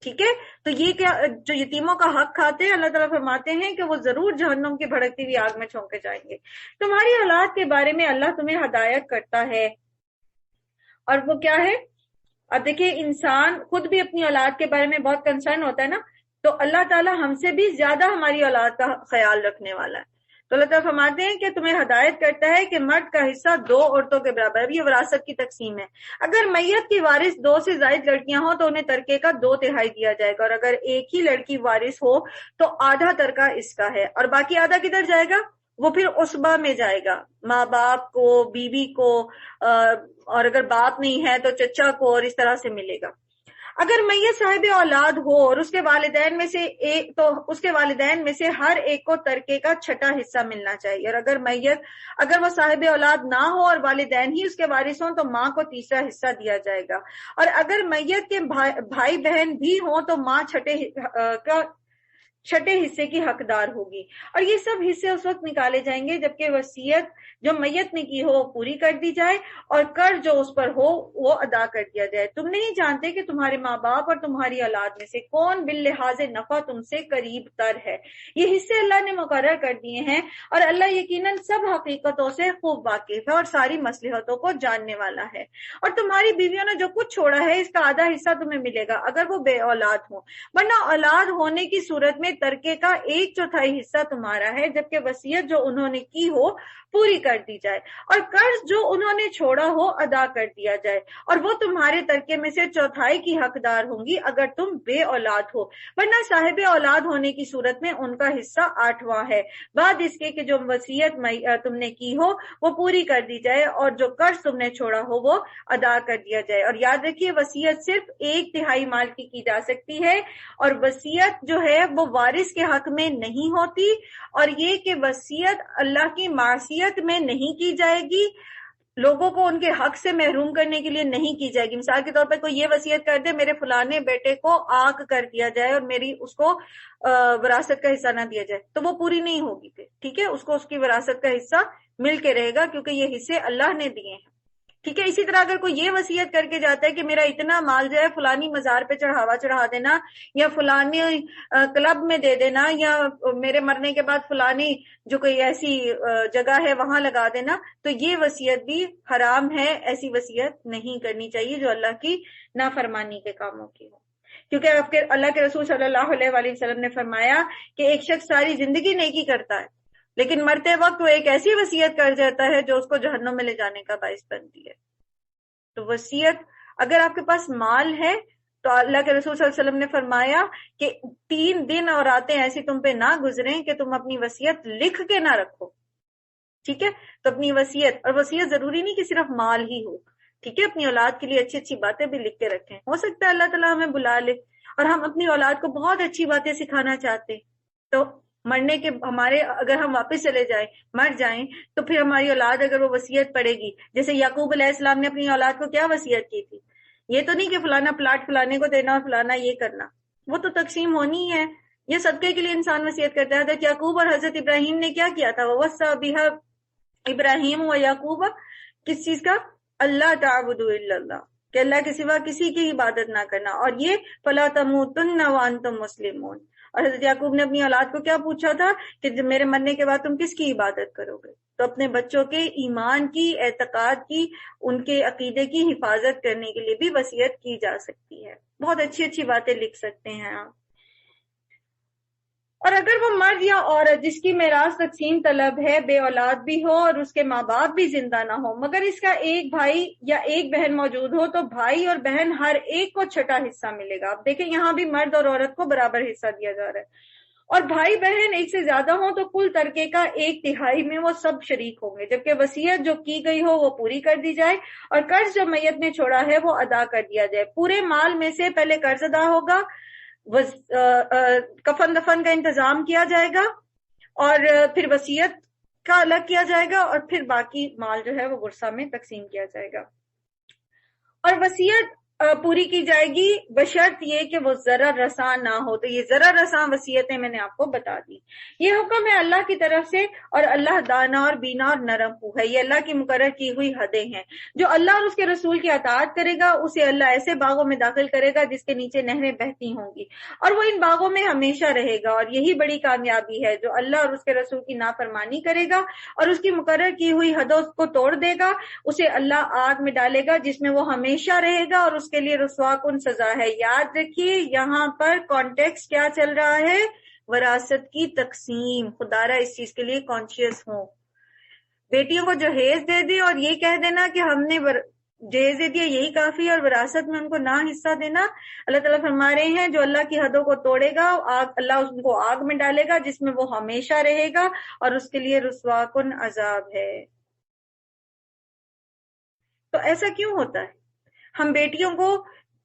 ٹھیک ہے، تو یہ کیا جو یتیموں کا حق کھاتے ہیں اللہ تعالیٰ فرماتے ہیں کہ وہ ضرور جہنم کی بھڑکتی ہوئی آگ میں چھونکے جائیں گے. تمہاری اولاد کے بارے میں اللہ تمہیں ہدایت کرتا ہے اور وہ کیا ہے؟ اب دیکھیں انسان خود بھی اپنی اولاد کے بارے میں بہت کنسرن ہوتا ہے نا، تو اللہ تعالیٰ ہم سے بھی زیادہ ہماری اولاد کا خیال رکھنے والا ہے. تو اللہ تعالیٰ فرماتے ہیں کہ تمہیں ہدایت کرتا ہے کہ مرد کا حصہ 2 عورتوں کے برابر. اب یہ وراثت کی تقسیم ہے. اگر میت کی وارث 2 سے زائد لڑکیاں ہوں تو انہیں ترکے کا 2/3 دیا جائے گا، اور اگر ایک ہی لڑکی وارث ہو تو آدھا ترکہ اس کا ہے اور باقی آدھا کدھر جائے گا؟ وہ پھر عصبہ میں جائے گا، ماں باپ کو، بیوی کو، اور اگر باپ نہیں ہے تو چچا کو، اور اس طرح سے ملے گا. اگر میت صاحب اولاد ہو اور اس کے والدین میں سے ایک تو اس کے والدین میں سے ہر ایک کو ترکے کا 6واں حصہ ملنا چاہیے. اور اگر وہ صاحب اولاد نہ ہو اور والدین ہی اس کے وارث ہوں تو ماں کو 3واں حصہ دیا جائے گا. اور اگر میت کے بھائی بہن بھی ہوں تو ماں 6 حصے کی حقدار ہوگی. اور یہ سب حصے اس وقت نکالے جائیں گے جبکہ وصیت جو میت نے کی ہو وہ پوری کر دی جائے اور قرض جو اس پر ہو وہ ادا کر دیا جائے. تم نہیں جانتے کہ تمہارے ماں باپ اور تمہاری اولاد میں سے کون باللحاظ نفع تم سے قریب تر ہے. یہ حصے اللہ نے مقرر کر دیے ہیں اور اللہ یقیناً سب حقیقتوں سے خوب واقف ہے اور ساری مصلحتوں کو جاننے والا ہے. اور تمہاری بیویوں نے جو کچھ چھوڑا ہے اس کا آدھا حصہ تمہیں ملے گا اگر وہ بے اولاد ہوں، ورنہ اولاد ہونے کی صورت میں ترکے کا 1/4 حصہ تمہارا ہے جبکہ وصیت جو انہوں نے کی ہو پوری کر دی جائے اور قرض جو انہوں نے چھوڑا ہو ادا کر دیا جائے. اور وہ تمہارے ترکے میں سے 1/4 کی حقدار ہوں گی اگر تم بے اولاد ہو، ورنہ صاحب اولاد ہونے کی صورت میں ان کا حصہ 8واں ہے بعد اس کے کہ جو وصیت تم نے کی ہو وہ پوری کر دی جائے اور جو قرض تم نے چھوڑا ہو وہ ادا کر دیا جائے. اور یاد رکھیے وصیت صرف 1/3 مال کی جا سکتی ہے اور وصیت جو ہے وہ وارث کے حق میں نہیں ہوتی. اور یہ کہ وصیت اللہ کی معصیت میں نہیں کی جائے گی، لوگوں کو ان کے حق سے محروم کرنے کے لیے نہیں کی جائے گی. مثال کے طور پر کوئی یہ وصیت کر دے میرے فلانے بیٹے کو آنکھ کر دیا جائے اور میری اس کو وراثت کا حصہ نہ دیا جائے تو وہ پوری نہیں ہوگی پھر. ٹھیک ہے، اس کو اس کی وراثت کا حصہ مل کے رہے گا کیونکہ یہ حصے اللہ نے دیے ہیں. ٹھیک ہے، اسی طرح اگر کوئی یہ وصیت کر کے جاتا ہے کہ میرا اتنا مال جو ہے فلانی مزار پہ چڑھاوا چڑھا دینا یا فلانی کلب میں دے دینا یا میرے مرنے کے بعد فلانی جو کوئی ایسی جگہ ہے وہاں لگا دینا، تو یہ وصیت بھی حرام ہے. ایسی وصیت نہیں کرنی چاہیے جو اللہ کی نافرمانی کے کاموں کی ہو. کیونکہ اللہ کے رسول صلی اللہ علیہ وآلہ وسلم نے فرمایا کہ ایک شخص ساری زندگی نیکی کرتا ہے لیکن مرتے وقت وہ ایک ایسی وصیت کر جاتا ہے جو اس کو جہنم میں لے جانے کا باعث بنتی ہے. تو وصیت اگر آپ کے پاس مال ہے تو اللہ کے رسول صلی اللہ علیہ وسلم نے فرمایا کہ 3 دن اور راتیں ایسی تم پہ نہ گزریں کہ تم اپنی وصیت لکھ کے نہ رکھو. ٹھیک ہے، تو اپنی وصیت، اور وصیت ضروری نہیں کہ صرف مال ہی ہو. ٹھیک ہے، اپنی اولاد کے لیے اچھی اچھی باتیں بھی لکھ کے رکھیں. ہو سکتا ہے اللہ تعالیٰ ہمیں بلا لے اور ہم اپنی اولاد کو بہت اچھی باتیں سکھانا چاہتے ہیں، تو مرنے کے اگر ہم واپس چلے جائیں مر جائیں تو پھر ہماری اولاد اگر وہ وصیت پڑے گی، جیسے یعقوب علیہ السلام نے اپنی اولاد کو کیا وصیت کی تھی، یہ تو نہیں کہ فلانا پلاٹ فلانے کو دینا اور فلانا یہ کرنا، وہ تو تقسیم ہونی ہے. یہ صدقے کے لیے انسان وصیت کرتا ہے. حضرت یعقوب اور حضرت ابراہیم نے کیا کیا تھا، وَوَصَّى بِهَا ابراہیم و یعقوب، کس چیز کا؟ اللہ تعبدوا الا اللہ. کہ اللہ کے سوا کسی کی عبادت نہ کرنا. اور یہ فلا تموتن وانتم مسلمون. اور حضرت یعقوب نے اپنی اولاد کو کیا پوچھا تھا کہ جب میرے مرنے کے بعد تم کس کی عبادت کرو گے؟ تو اپنے بچوں کے ایمان کی، اعتقاد کی، ان کے عقیدے کی حفاظت کرنے کے لیے بھی وصیت کی جا سکتی ہے. بہت اچھی اچھی باتیں لکھ سکتے ہیں آپ. اور اگر وہ مرد یا عورت جس کی میراث تقسیم طلب ہے بے اولاد بھی ہو اور اس کے ماں باپ بھی زندہ نہ ہو، مگر اس کا ایک بھائی یا ایک بہن موجود ہو، تو بھائی اور بہن ہر ایک کو چھٹا حصہ ملے گا. آپ دیکھیں یہاں بھی مرد اور عورت کو برابر حصہ دیا جا رہا ہے. اور بھائی بہن ایک سے زیادہ ہوں تو کل ترکے کا 1/3 میں وہ سب شریک ہوں گے، جبکہ وصیت جو کی گئی ہو وہ پوری کر دی جائے اور قرض جو میت نے چھوڑا ہے وہ ادا کر دیا جائے. پورے مال میں سے پہلے قرض ادا ہوگا، کفن دفن کا انتظام کیا جائے گا، اور پھر وصیت کا الگ کیا جائے گا، اور پھر باقی مال جو ہے وہ ورثہ میں تقسیم کیا جائے گا. اور وصیت پوری کی جائے گی بشرط یہ کہ وہ ضرر رساں نہ ہو. تو یہ ضرر رساں وصیتیں میں نے آپ کو بتا دی. یہ حکم ہے اللہ کی طرف سے، اور اللہ دانا اور بینا اور نرم خو ہے. یہ اللہ کی مقرر کی ہوئی حدیں ہیں. جو اللہ اور اس کے رسول کی اطاعت کرے گا اسے اللہ ایسے باغوں میں داخل کرے گا جس کے نیچے نہریں بہتی ہوں گی، اور وہ ان باغوں میں ہمیشہ رہے گا. اور یہی بڑی کامیابی ہے. جو اللہ اور اس کے رسول کی نافرمانی کرے گا اور اس کی مقرر کی ہوئی حدوں کو توڑ دے گا، اسے اللہ آگ میں ڈالے گا جس میں وہ ہمیشہ رہے گا، اور اس کے لیے رسوا کن سزا ہے. یاد رکھیے یہاں پر کانٹیکسٹ کیا چل رہا ہے؟ وراثت کی تقسیم. خدا را اس چیز کے لیے کانشیس ہوں. بیٹیوں کو جہیز دے دے اور یہ کہہ دینا کہ ہم نے جہیز دے دیا یہی کافی ہے، اور وراثت میں ان کو نہ حصہ دینا. اللہ تعالیٰ فرما رہے ہیں جو اللہ کی حدوں کو توڑے گا اللہ ان کو آگ میں ڈالے گا جس میں وہ ہمیشہ رہے گا، اور اس کے لیے رسوا کن عذاب ہے. تو ایسا کیوں ہوتا ہے؟ ہم بیٹیوں کو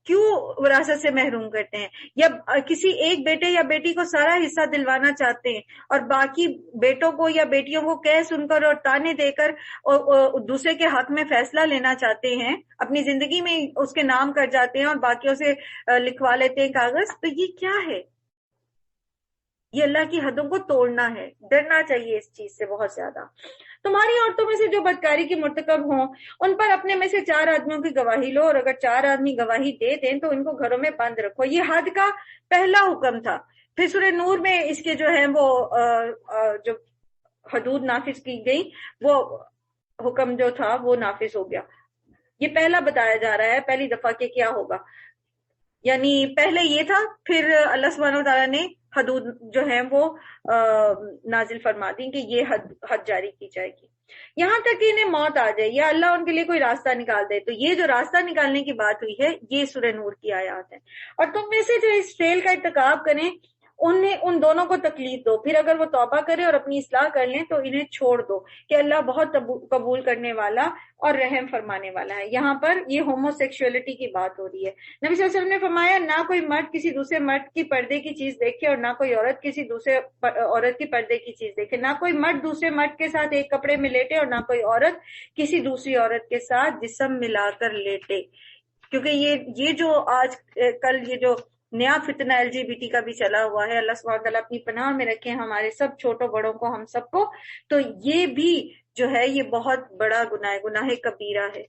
کیوں وراثت سے محروم کرتے ہیں؟ یا کسی ایک بیٹے یا بیٹی کو سارا حصہ دلوانا چاہتے ہیں اور باقی بیٹوں کو یا بیٹیوں کو کہہ سن کر اور تانے دے کر دوسرے کے حق میں فیصلہ لینا چاہتے ہیں، اپنی زندگی میں اس کے نام کر جاتے ہیں اور باقیوں سے لکھوا لیتے ہیں کاغذ. تو یہ کیا ہے؟ یہ اللہ کی حدوں کو توڑنا ہے. ڈرنا چاہیے اس چیز سے بہت زیادہ. تمہاری عورتوں میں سے جو بدکاری کی مرتکب ہوں ان پر اپنے میں سے 4 آدمیوں کی گواہی لو، اور اگر 4 آدمی گواہی دے دیں تو ان کو گھروں میں بند رکھو. یہ حد کا پہلا حکم تھا. پھر سورہ نور میں اس کے جو ہیں وہ جو حدود نافذ کی گئی وہ حکم جو تھا وہ نافذ ہو گیا. یہ پہلا بتایا جا رہا ہے پہلی دفعہ کہ کیا ہوگا. یعنی پہلے یہ تھا، پھر اللہ سبحانہ وتعالیٰ نے حدود جو ہیں وہ نازل فرما دی کہ یہ حد جاری کی جائے گی. یہاں تک کہ انہیں موت آ جائے یا اللہ ان کے لیے کوئی راستہ نکال دے. تو یہ جو راستہ نکالنے کی بات ہوئی ہے یہ سورہ نور کی آیات ہے. اور تم میں سے جو اس فعل کا ارتکاب کریں ان دونوں کو تکلیف دو، پھر اگر وہ توبہ کرے اور اپنی اصلاح کر لیں تو انہیں چھوڑ دو کہ اللہ بہت قبول کرنے والا اور رحم فرمانے والا ہے. یہاں پر یہ ہومو سیکشولیٹی کی بات ہو رہی ہے. نبی صلی اللہ علیہ وسلم نے فرمایا نہ کوئی مرد کسی دوسرے مرد کی پردے کی چیز دیکھے اور نہ کوئی عورت کسی دوسرے عورت کی پردے کی چیز دیکھے. نہ کوئی مرد دوسرے مرد کے ساتھ ایک کپڑے میں لیٹے اور نہ کوئی عورت کسی دوسری عورت کے ساتھ جسم ملا کر لیٹے. کیونکہ یہ جو آج کل یہ جو نیا فتنہ LGBT کا بھی چلا ہوا ہے، اللہ سبحانہ وتعالیٰ اپنی پناہ میں رکھے ہمارے سب چھوٹوں بڑوں کو، ہم سب کو. تو یہ بھی جو ہے یہ بہت بڑا گناہ کبیرہ ہے.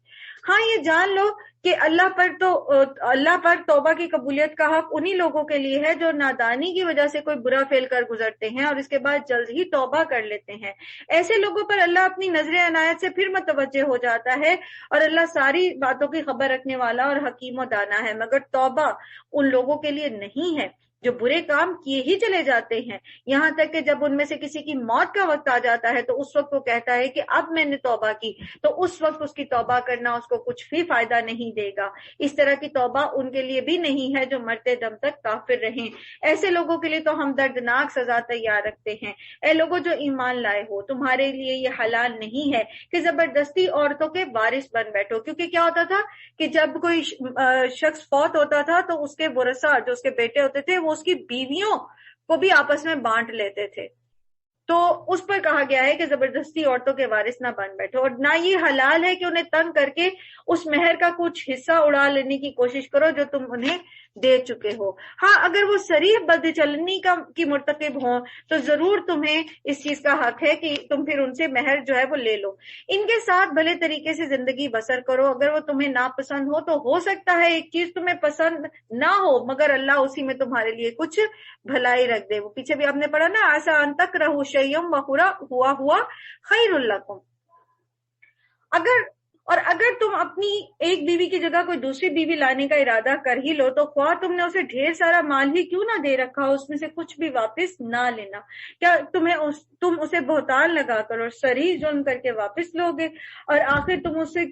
ہاں یہ جان لو کہ اللہ پر توبہ کی قبولیت کا حق انہی لوگوں کے لیے ہے جو نادانی کی وجہ سے کوئی برا فعل کر گزرتے ہیں اور اس کے بعد جلد ہی توبہ کر لیتے ہیں. ایسے لوگوں پر اللہ اپنی نظر عنایت سے پھر متوجہ ہو جاتا ہے، اور اللہ ساری باتوں کی خبر رکھنے والا اور حکیم و دانا ہے. مگر توبہ ان لوگوں کے لیے نہیں ہے جو برے کام کیے ہی چلے جاتے ہیں، یہاں تک کہ جب ان میں سے کسی کی موت کا وقت آ جاتا ہے تو اس وقت وہ کہتا ہے کہ اب میں نے توبہ کی. تو اس وقت اس کی توبہ کرنا اس کو کچھ بھی فائدہ نہیں دے گا. اس طرح کی توبہ ان کے لیے بھی نہیں ہے جو مرتے دم تک کافر رہیں. ایسے لوگوں کے لیے تو ہم دردناک سزا تیار رکھتے ہیں. اے لوگوں جو ایمان لائے ہو، تمہارے لیے یہ حلال نہیں ہے کہ زبردستی عورتوں کے وارث بن بیٹھو. کیونکہ کیا ہوتا تھا کہ جب کوئی شخص فوت ہوتا تھا تو اس کے ورثاء جو اس کے بیٹے ہوتے تھے وہ اس کی بیویوں کو بھی آپس میں بانٹ لیتے تھے. تو اس پر کہا گیا ہے کہ زبردستی عورتوں کے وارث نہ بن بیٹھو، اور نہ یہ حلال ہے کہ انہیں تنگ کر کے اس مہر کا کچھ حصہ اڑا لینے کی کوشش کرو جو تم انہیں دے چکے ہو۔ ہاں اگر وہ صریح بد چلنی کی مرتکب ہوں تو ضرور تمہیں اس چیز کا حق ہے کہ تم پھر ان سے مہر جو ہے وہ لے لو، ان کے ساتھ بھلے طریقے سے زندگی بسر کرو۔ اگر وہ تمہیں ناپسند ہو تو ہو سکتا ہے ایک چیز تمہیں پسند نہ ہو مگر اللہ اسی میں تمہارے لیے کچھ بھلائی رکھ دے۔ وہ پیچھے بھی آپ نے پڑھا نا، ایسا ان تک رہو شیئم وخورا ہوا خیر لکم۔ اگر تم اپنی ایک بیوی کی جگہ کوئی دوسری بیوی لانے کا ارادہ کر ہی لو تو خواہ تم نے اسے ڈھیر سارا مال ہی کیوں نہ دے رکھا ہو، اس میں سے کچھ بھی واپس نہ لینا۔ کیا تم اسے بہتان لگا کر اور صریح ظلم کر کے واپس لوگے؟ اور آخر تم اسے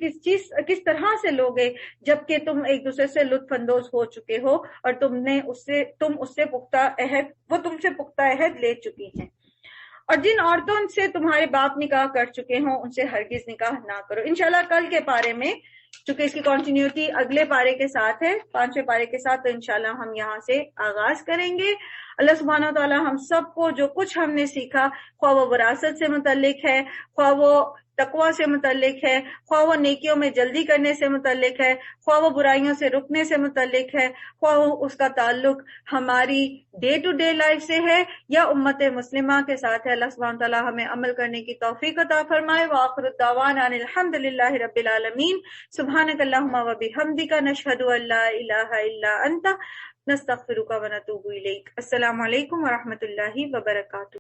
کس طرح سے لوگے جبکہ تم ایک دوسرے سے لطف اندوز ہو چکے ہو اور تم سے پختہ عہد لے چکی ہیں۔ اور جن عورتوں سے تمہارے باپ نکاح کر چکے ہوں ان سے ہرگز نکاح نہ کرو۔ انشاءاللہ کل کے پارے میں، چونکہ اس کی کنٹینیوٹی اگلے پارے کے ساتھ ہے، 5ویں پارے کے ساتھ، تو انشاءاللہ ہم یہاں سے آغاز کریں گے۔ اللہ سبحانہ و تعالی ہم سب کو جو کچھ ہم نے سیکھا، خواہ وہ وراثت سے متعلق ہے، خواہ وہ تقویٰ سے متعلق ہے، خواہ وہ نیکیوں میں جلدی کرنے سے متعلق ہے، خواہ وہ برائیوں سے رکنے سے متعلق ہے، خواہ وہ اس کا تعلق ہماری ڈے ٹو ڈے لائف سے ہے یا امت مسلمہ کے ساتھ ہے، اللہ سبحانہ تعالیٰ ہمیں عمل کرنے کی توفیق عطا فرمائے۔ وآخر الدعوانا ان الحمد للہ رب العالمین۔ سبحانک اللہم و بحمدک، نشہد ان لا الہ الا انت، نستغفرک و نتوب الیک۔ السلام علیکم ورحمۃ اللہ وبرکاتہ۔